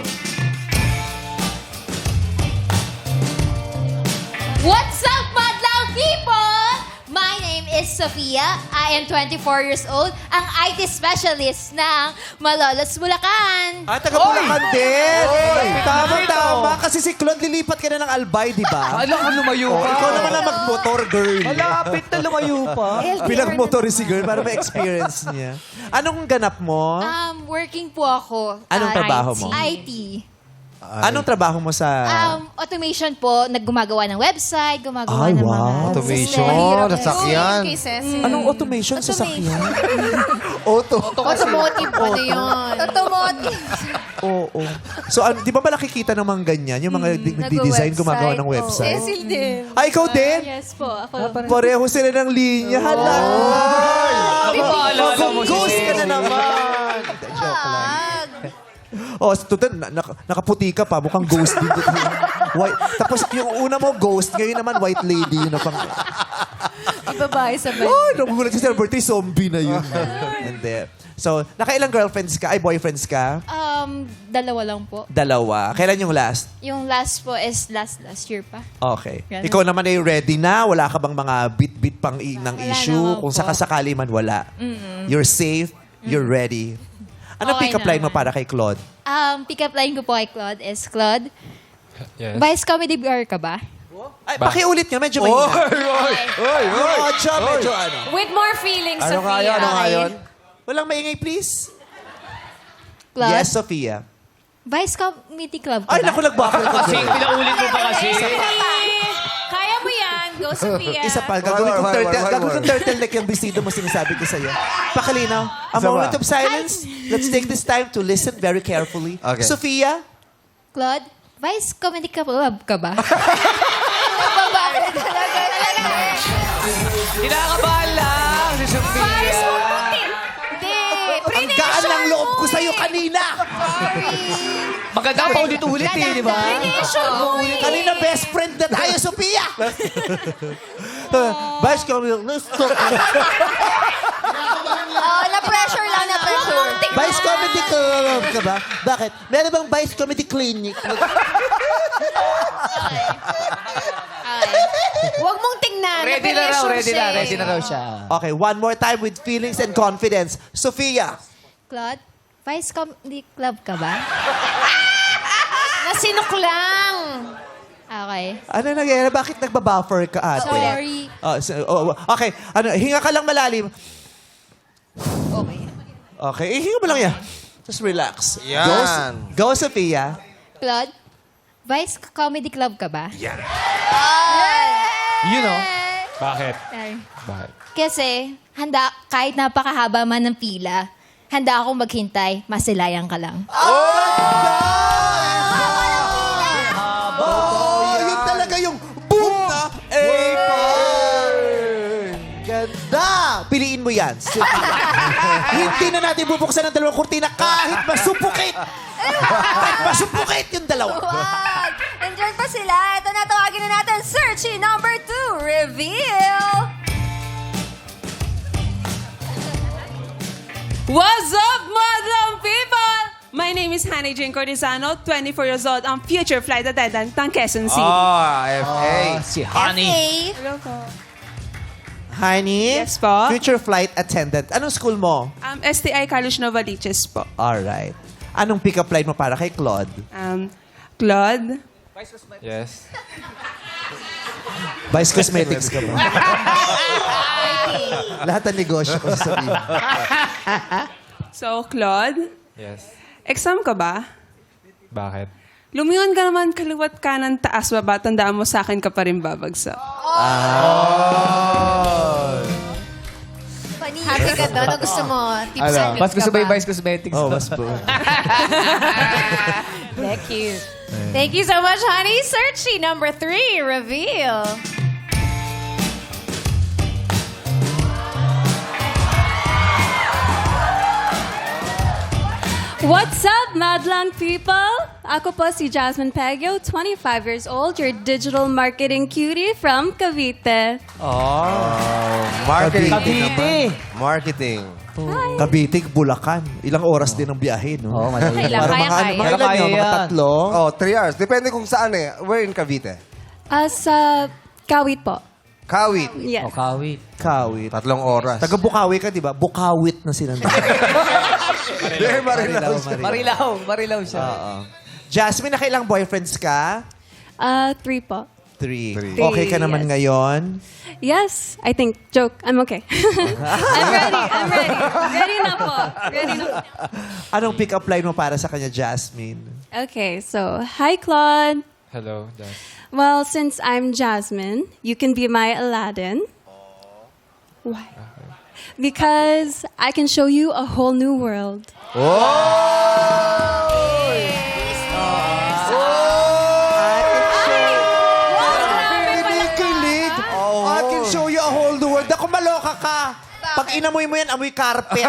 What's up, madlang people? My name is Sofia. I am 24 years old, ang IT specialist ng Malolos, Bulacan. Ah, taga Bulacan din! Tama. Kasi si Claude, lilipat ka na ng Albay, di ba? Alam ko, lumayo pa. Ikaw naman ang mag-motor, girl. Malapit na lumayo pa. Pinag-motor si girl para ma-experience niya. Anong ganap mo? Working po ako. Anong trabaho mo? IT. Anong trabaho mo sa... Automation po, naggumagawa ng website, gumagawa Ay, ng wow. mga Automation, system. nasakyan. Kay Cecil. Anong automation sa sakyan? Automotive pa na yun. Automotive. Oo. So, di ba ba nakikita naman ganyan? Yung mga nagdi-design, gumagawa ng website? Cecil din. Ay, ikaw din? Yes po. Ako. Pareho sila ng linya. Hala! Di ba alala mo si Ghost ka na Cecil? naman. Joke lang. Oh, total, nakaputi ka pa. Mukhang ghost din. White. Tapos yung una mo, ghost. Ngayon naman, white lady. Yun na pang... Babae sa bahay. Oh, nagugulat si celebrity. Zombie na yun. Hindi. So, nakailang girlfriends ka? Ay, boyfriends ka? Dalawa lang po. Dalawa. Kailan yung last? Yung last po is last year pa. Okay. Ganun. Ikaw naman ay ready na? Wala ka bang mga bit-bit pang ng Wala issue? naman Kung po. sakasakali man, wala. You're safe. You're ready. Anong Okay pick-up line mo naman. para kay Claude? Pick-up line ko po kay Claude is, Claude, Yes. Vice Comedy BR ka ba? Ay, pakiulit nga. Medyo mahina. Yung audio, medyo ano. With more feelings, Ano nga Sophia. yun? Ano nga yun? Walang maingay, please. Claude, Yes, Sophia. Vice Comedy Club ka Ay, ba? naku, nag-backer ko. Kasi pinaulit mo pa kasi. Kaya mo yan. Go, Sophia. Isa pa. Gagawin kong One. turtleneck yung bisido mo sinasabi ko sa'yo. Pakalinaw. A Isa moment pa. of silence. Let's take this time to listen very carefully. Okay. Sophia? Claude, Vice Comedy Club ka ba? Kinakabahan lang si Sophia. Hindi. Ang gaan ng loob ko sa'yo kanina. Maganda pa ulit-ulit eh, di ba? Kanina best friend na tayo, Sophia. Vice kami. Na-pressure lang, na-pressure. Vice Comedy Club ka ba? Bakit? Meron bang Vice Comedy Clinic? Huwag mong tingnan. Ready na raw, Na-pressure ready siya na. eh. Ready na raw siya. Okay, one more time with feelings and confidence. Sophia. Claude, Vice Comedy Club ka ba? Nasinok lang. Okay. Ano nangyayari? Bakit nagbabuffer ka, ate? Sorry. Okay, hinga ka lang malalim. Okay. Okay, hinga mo lang yan. Just relax. Yan. Go, Sophia. Claude, Vice Comedy Club ka ba? You know. Bakit? Sorry. Bakit? Kasi, kahit napakahaba man ng pila, handa akong maghintay, masilayan ka lang. Yun talaga yung boom na Ganda! Piliin mo yan. Hindi na natin bubuksan ang dalawang kurtina kahit masupukit. Kahit masupukit yung dalawa. Wag! Nandyan pa sila. Ito na, tawagin na natin. Searching number 2. Reveal! What's up, Muslim people? My name is Hannah Jane Cordizano, 24 years old. I'm future flight attendant ng Quezon City. FA. Si Honey. Hey. Honey? Yes po. Future flight attendant. Anong school mo? STI Carlos Novaliches po. Alright. Anong pick-up line mo para kay Claude? Claude? Yes. Vice Cosmetics ka ba? Lahat ng negosyo ko sasabihin. So, Claude, Yes. exam ka ba? Bakit? Lumingon ka naman kaliwat kanan taas baba, tandaan mo sa akin ka pa rin babagsak. Happy ka doon. Ano gusto mo? Tips and Mas gusto ba yung ba? Vice Cosmetics? Oh, mas po. Thank you. Thank you so much, honey. Searching number 3. Reveal. What's up, Madlang people? Ako po si Jasmine Pagyo, 25 years old, your digital marketing cutie from Cavite. Marketing. Cavite. Marketing. Kabitig, Bulacan. Ilang oras din ang biyahe, no? Oo, madali. Kailan? Para mga, Kaya-kaya. mga ilan yun? Mga Kaya-kaya. tatlo? Oh, 3 hours. Depende kung saan eh. Where in Cavite? Sa Kawit po. Kawit. Yes. Kawit. Kawit. 3 oras. Taga Bukawi ka, di ba? Bukawit na sila. Hindi, Marilao. Marilaw siya. Jasmine, nakailang boyfriends ka? 3 po. 3. Okay ka naman Yes. ngayon? Yes, I think. Joke. I'm okay. I'm ready. Ready na po. Anong pick-up line mo para sa kanya, Jasmine? Okay, so, hi, Claude. Hello, Jas. Well, since I'm Jasmine, you can be my Aladdin. Why? Because I can show you a whole new world. Kinikilig. I can show you a whole new world. Ako, maloka ka. Pag inamoy mo yan, amoy carpet.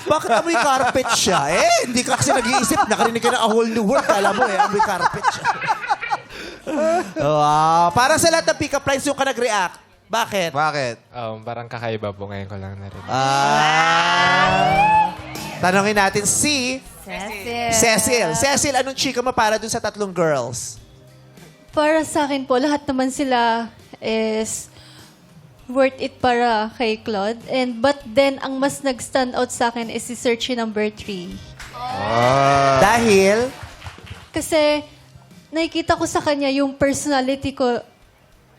Bakit amoy carpet siya? Hindi ka kasi nag-iisip. Nakarinig ka ng a whole new world. Kala mo amoy carpet siya. Wow. Para sa lahat ng pick-up lines yung ka nag-react. Bakit? Bakit? Parang kakaiba po ngayon ko lang narinig. Tanongin natin si Cecil. Cecil, anong chika mo para dun sa 3 girls? Para sa akin po, lahat naman sila is worth it para kay Claude. But then, ang mas nag-stand out sa akin is si Searchy number 3. Dahil, Kasi, nakikita ko sa kanya yung personality ko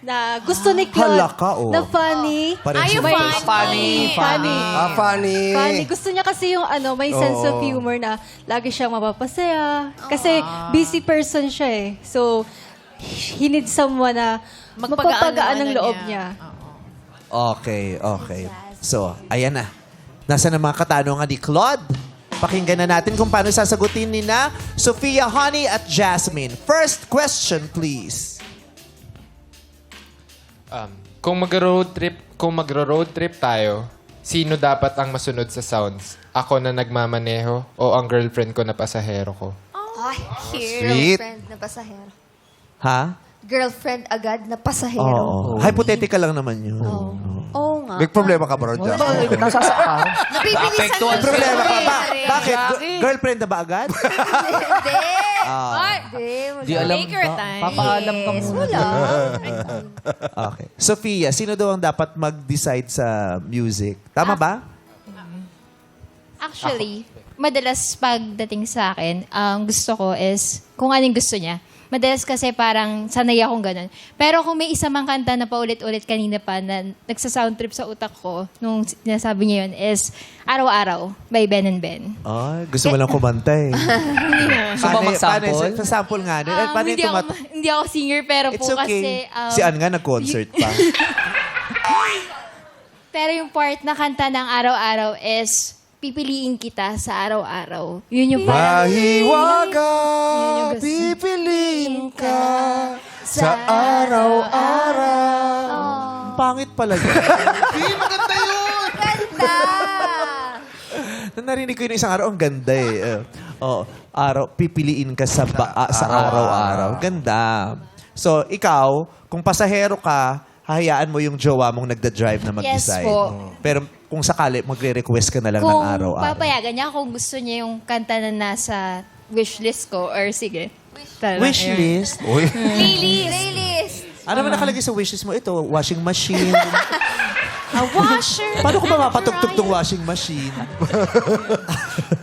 na gusto ni Claude. Hala ka, oh. Na funny. Pareho Are you sila. funny? Funny. Funny. Funny. Gusto niya kasi yung may sense of humor na lagi siyang mapapasaya. Kasi busy person siya eh. So, he needs someone na magpapagaan ng loob niya. Okay. So, ayan na. Nasa na mga katanungan ni Claude? Pakinggan na natin kung paano sasagutin ni na Sophia, Honey at Jasmine. First question, please. Kung magro-road trip tayo, sino dapat ang masunod sa sounds? Ako na nagmamaneho o ang girlfriend ko na pasahero ko? Ay, Sweet. girlfriend na pasahero. Ha? Girlfriend agad na pasahero. Oo. Hypothetical lang naman yun. Oo nga. May problema ka ba ron, Jack? Nasasaktan. Nabibilisan Apektuhan mo sa Problema ka ba? nangyayari. Bakit? Girlfriend na ba agad? Hindi. Di alam Take your ba? time. Papaalam ka Yes, muna. wala. Okay. Sophia, sino daw ang dapat mag-decide sa music? Tama ba? Actually, madalas pagdating sa akin, ang gusto ko is kung anong gusto niya. Madalas kasi parang sanay akong ganun. Pero kung may isa mang kanta na paulit-ulit kanina pa na nagsa-sound trip sa utak ko nung sinasabi niya yun is Araw-Araw by Ben and Ben. Ay, gusto mo lang kumanta eh. Gusto mo mag-sample? Sa sample nga. Paano Hindi, yung hindi ako singer pero It's po okay. kasi... Si Ann nga nag-concert pa. Pero yung part na kanta ng Araw-Araw is pipiliin kita sa araw-araw. Yun yung parang... Mahiwaga, Yun yung gusto. pipiliin ka sa araw-araw. Pangit pala yun. Ganda. Narinig ko yun isang araw, ang ganda eh. Araw, pipiliin ka sa araw-araw. Ganda. So, ikaw, kung pasahero ka, hahayaan mo yung jowa mong nagda-drive na mag-decide. Yes po. Pero kung sakali, magre-request ka na lang Kung ng araw-araw. papayagan niya, kung gusto niya yung kanta na nasa wishlist ko, or sige. Tara, Wish ayun. list? Playlist. Ano naman nakalagay sa wishlist mo? Ito, washing machine. A washer. Paano ko ba mapatugtog tong washing machine?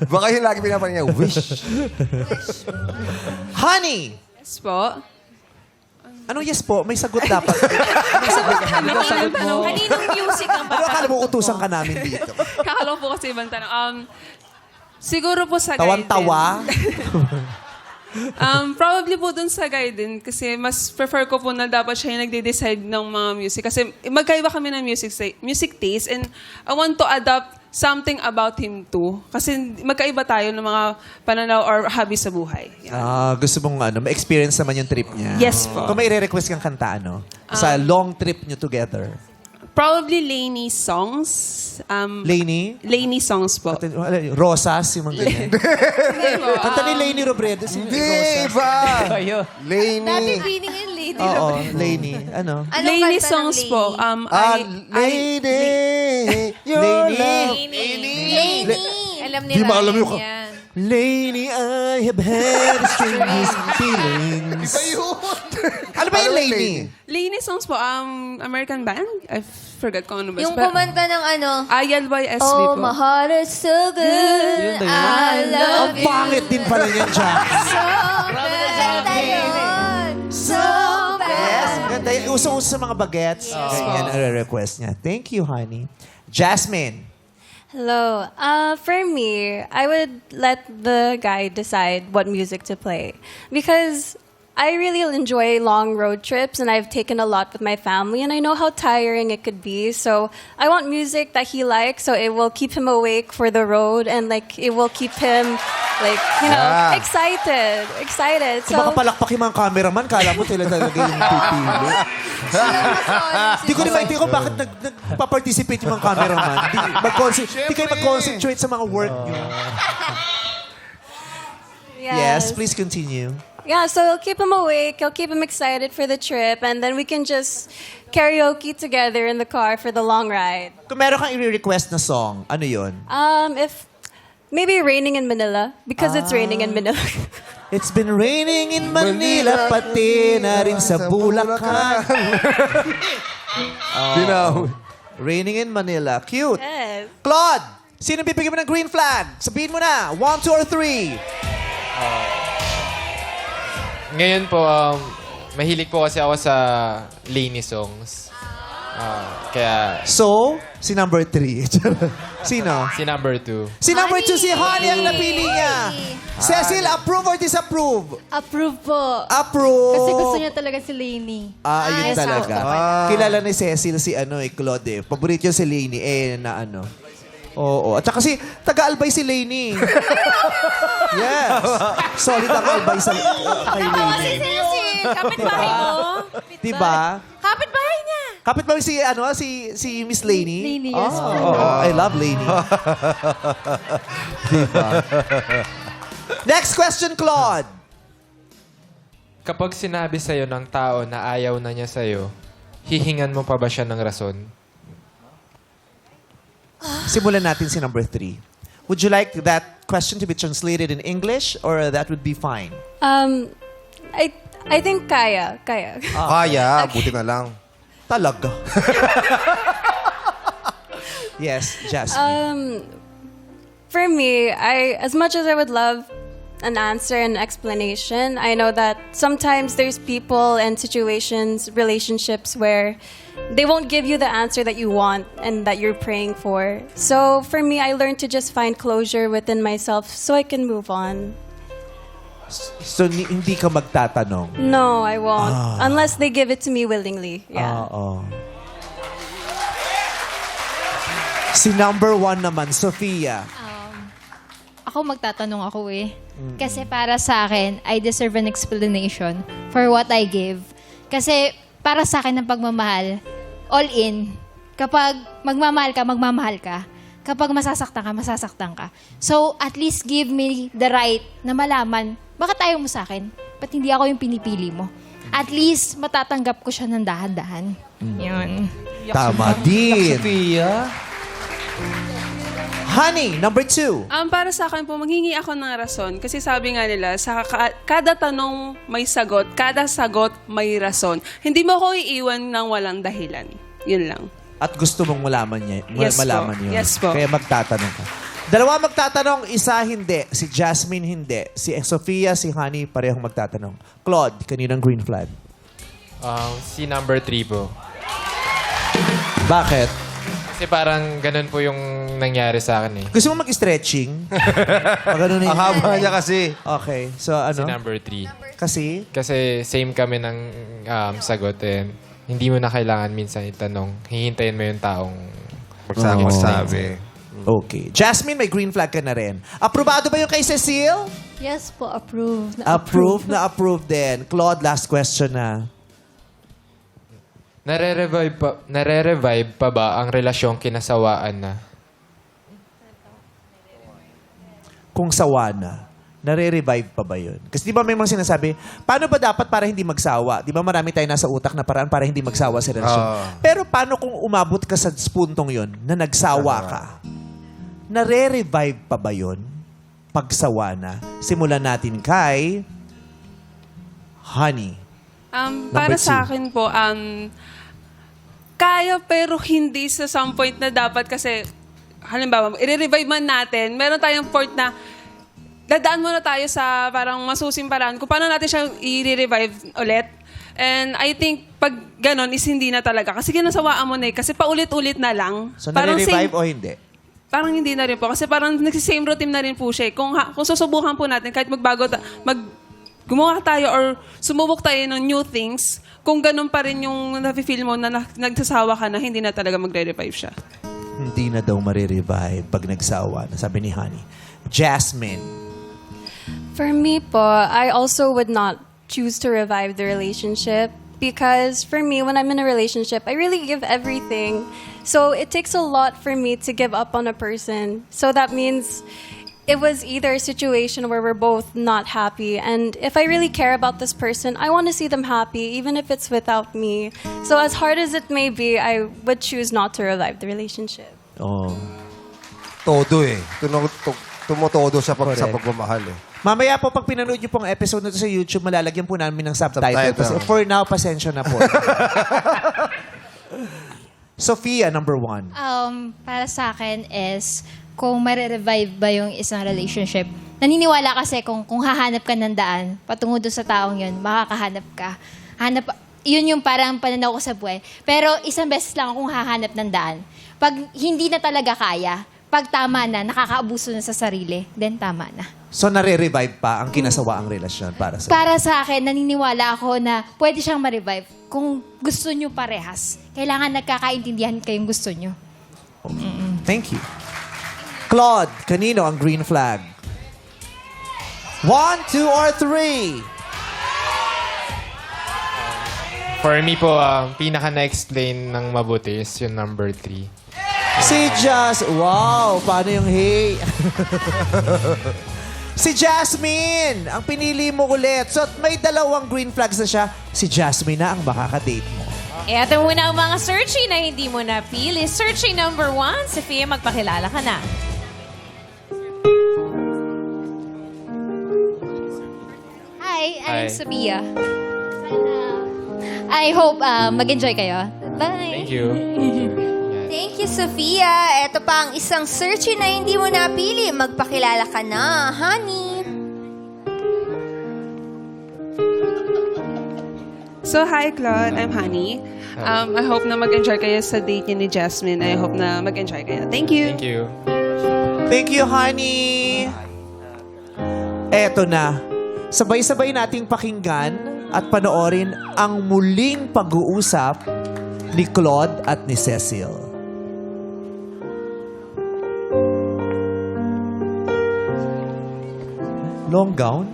Baka yung lagi pinapanin niya, wish. Honey! Yes po. Anong yes po? May sagot dapat. May sagot ka. Kaninong music ang Ano akala mo utusan ka namin dito? Kakalaw po kasi ibang tanong. Siguro po sa Tawan-tawa? Probably po dun sa guidance kasi mas prefer ko po na dapat siya yung nagde-decide ng mga music. Kasi magkaiba kami ng music taste and I want to adapt something about him too. Kasi magkaiba tayo ng mga pananaw or hobby sa buhay. Yan. Gusto mong ma-experience naman yung trip niya. Yes po. Kung may re-request kang kanta, sa long trip niyo together. Probably Lainey songs. Lainey? Lainey songs po. Rosas, yung mga ganyan. Kanta ni Lainey Robredo. Di ba? Kayo. Dati Lainey. feeling yung lady. Oo, Lainey. Ano? Anong Lainey kanta ng songs Lainey? po. Lady. Your love. Lainey. Alam ni Di ba alam Ryan yung- yan. Lainey, I have had the strangest feelings. Ano ba yung Lainey? Lainey songs po. American band? I forgot kung ano ba. Yung kumanta ng ano, Ayal by SB Oh, po. my heart is so good. I love Ang you. pangit din pala niyan, Jack. So ganda yun. So bad. Ganda yun. Usong-uso sa mga bagets. Ganyan ang request niya. Thank you, honey. Jasmine. Hello. For me, I would let the guy decide what music to play because I really enjoy long road trips and I've taken a lot with my family and I know how tiring it could be. So I want music that he likes so it will keep him awake for the road and like it will keep him like, excited. Kung makapalakpak yung mga cameraman, kala mo sila talaga yung pipili. Di ko naman maintindihan kung bakit nagpa-participate yung mga cameraman. Di kayo mag-concentrate sa mga work nyo. Yes, please continue. Yeah, so it'll keep him awake, it'll keep him excited for the trip, and then we can just karaoke together in the car for the long ride. Kung meron kang i-request na song, ano yun? If maybe Raining in Manila, because it's raining in Manila. It's been raining in Manila, pati na rin sa Bulacan. Raining in Manila. Cute. Yes. Claude, sino bibigyan mo ng green flag? Sabihin mo na. 1, 2, or 3. Ngayon po, mahilig po kasi ako sa Lainey songs. Kaya, So, si number 3. Sino? si number 2. Si number 2, si Honey ang napili niya. Cecil, approve or disapprove? Approve po. Approve. Kasi gusto niya talaga si Lainey. Ayun talaga. Kilala ni Cecil si Claude eh. Paborito niya si Lainey. Oo. At saka si taga-albay si Lainey. Yes. Solid ang albay sa kay Lainey. Kapitbahay ko. Diba? Kapitbahay niya. Kapit ba si Miss Lainey? Lainey, yes. I love Lainey. Diba? Next question, Claude. Kapag sinabi sa'yo ng tao na ayaw na niya sa'yo, hihingan mo pa ba siya ng rason? Simulan natin si number 3. Would you like that question to be translated in English or that would be fine? I think kaya. Kaya, buti na lang. Talaga. Yes, Jasmine. For me, as much as I would love an answer and explanation, I know that sometimes there's people and situations, relationships where they won't give you the answer that you want and that you're praying for. So for me, I learned to just find closure within myself so I can move on. So, hindi ka magtatanong? No, I won't. Unless they give it to me willingly. Yeah. Oo. Si number 1 naman, Sofia. Ako magtatanong ako eh. Kasi para sa akin, I deserve an explanation for what I give. Kasi para sa akin ang pagmamahal, all in. Kapag magmamahal ka. Kapag masasaktan ka. So, at least give me the right na malaman, bakit ayaw mo sa akin? Ba't hindi ako yung pinipili mo? At least, matatanggap ko siya ng dahan-dahan. Yun. Tama din. Sophia? Honey, number 2. Para sa akin po, maghingi ako ng rason. Kasi sabi nga nila, sa kada tanong may sagot, kada sagot may rason. Hindi mo ako iiwan ng walang dahilan. Yun lang. At gusto mong malaman Yes po. yun. Yes po. Kaya magtatanong ka. Dalawa magtatanong, isa hindi. Si Jasmine hindi. Si Sofia, si Honey, parehong magtatanong. Claude, kaninang green flag? Si number 3 po. Bakit? Kasi parang ganun po yung nangyari sa akin eh. Gusto mo mag-stretching? Ganun Ang haba niya kasi. Okay. So, Si ano? number 3. Kasi? Kasi same kami ng sagot and hindi mo na kailangan minsan itanong. Hihintayin mo yung taong Magsabi. Okay. Jasmine, may green flag ka na rin. Aprobado ba yung kay Cecile? Yes po, approved. Approve din. Claude, last question na. Nare-revive pa ba ang relasyong kinasawaan na? Kung sawa na, nare-revive pa ba yun? Kasi di ba may mga sinasabi, paano ba dapat para hindi magsawa? Di ba marami tayo nasa utak na paraan para hindi magsawa sa relasyon? Pero paano kung umabot ka sa puntong yun na nagsawa ka? Nare-revive pa ba yun? Pagsawa na. Simulan natin kay Honey. Para Number 2. sa akin po, kaya pero hindi sa some point na dapat kasi, halimbawa, i-revive man natin, meron tayong point na dadaan muna tayo sa parang masusing paraan kung paano natin siya i-revive ulit. And I think pag ganon is hindi na talaga. Kasi kinasawaan mo na eh. Kasi paulit-ulit na lang. So, Parang nare-revive same- o hindi? Parang hindi na rin po. Kasi parang nagsi-same routine na rin po siya. Kung susubukan po natin, kahit gumawa tayo or sumubok tayo ng new things, kung ganun pa rin yung nafe-feel mo na nagsasawa ka na, hindi na talaga magre-revive siya. Hindi na daw marirevive pag nagsawa na, sabi ni Honey. Jasmine. For me po, I also would not choose to revive the relationship because for me, when I'm in a relationship, I really give everything. So it takes a lot for me to give up on a person. So that means it was either a situation where we're both not happy. And if I really care about this person, I want to see them happy, even if it's without me. So as hard as it may be, I would choose not to revive the relationship. Oh. Todo eh. Tumotodo sa Correct. pagmamahal eh. Mamaya po, pag pinanood niyo pong episode na to sa YouTube, malalagyan po namin ng subtitle. Subtitle. For now, pasensya na po. Sophia, number 1. Para sa akin is, kung marirevive ba yung isang relationship, naniniwala kasi kung hahanap ka ng daan, patungo doon sa taong yun, makakahanap ka. Yun yung parang pananaw ko sa buhay. Pero isang beses lang akong hahanap ng daan. Pag hindi na talaga kaya, pag tama na, nakakaabuso na sa sarili, then tama na. So, nare-revive pa ang kinasawaang relasyon para sa Para sa akin, naniniwala ako na pwede siyang ma-revive kung gusto nyo parehas. Kailangan nagkakaintindihan kayong gusto nyo. Thank you. Claude, kanino ang green flag? 1, 2, or 3? For me po, pinaka na-explain ng mabuti is yung number 3. Si wow, paano yung hey? Si Jasmine, ang pinili mo ulit. So may dalawang green flags na siya. Si Jasmine na ang makaka-date mo. Eto muna ang mga searching na hindi mo napili. Searching number 1, Sophia, magpakilala ka na. Hi, Hi. I'm Sophia. I hope mag-enjoy kayo. Bye! Thank you. Thank you, Sophia. Ito pa ang isang searchy na hindi mo napili. Magpakilala ka na, honey. So, hi, Claude. I'm Honey. I hope na mag-enjoy kayo sa date niya ni Jasmine. I hope na mag-enjoy kayo. Thank you. Thank you. Thank you, honey. Eto na. Sabay-sabay nating pakinggan at panoorin ang muling pag-uusap ni Claude at ni Cecil. Long gown?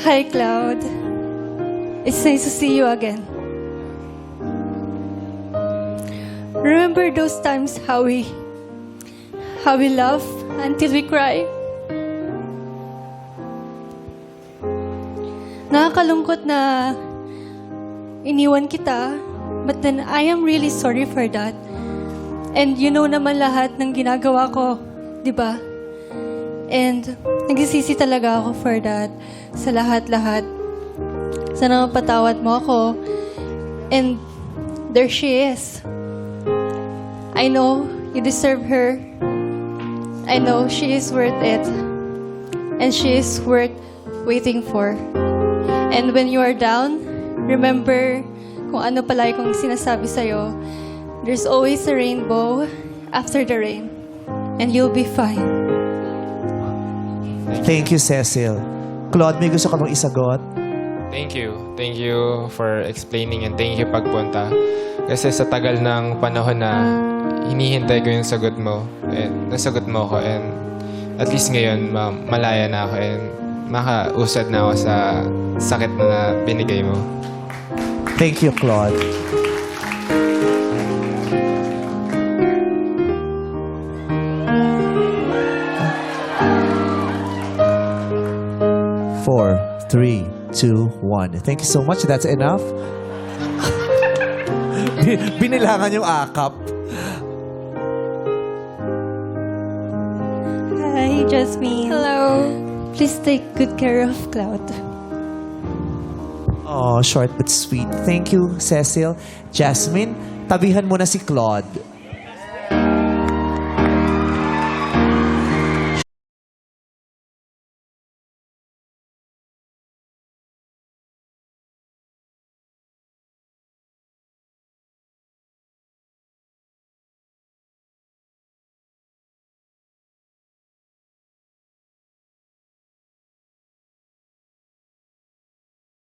Hi, Cloud. It's nice to see you again. Remember those times how we laugh until we cry? Nakakalungkot na iniwan kita, but then I am really sorry for that. And you know naman lahat ng ginagawa ko, di ba? And nagsisisi talaga ako for that. Sa lahat-lahat. Sana mapatawad mo ako. And there she is. I know you deserve her. I know she is worth it. And she is worth waiting for. And when you are down, remember kung ano pala kong sinasabi sa'yo. There's always a rainbow after the rain. And you'll be fine. Thank you, Cecil. Claude, may gusto ka bang isagot? Thank you. Thank you for explaining and thank you pagpunta. Kasi sa tagal ng panahon na hinihintay ko yung sagot mo, and nasagot mo ako, and at least ngayon, malaya na ako, and makausad na ako sa sakit na binigay mo. Thank you, Claude. Four, three, two, one. Thank you so much. That's enough. Binilangan yung akap. Hi, Jasmine. Hello. Please take good care of Cloud. Oh, short but sweet. Thank you, Cecil. Jasmine, tabihan mo na si Claude.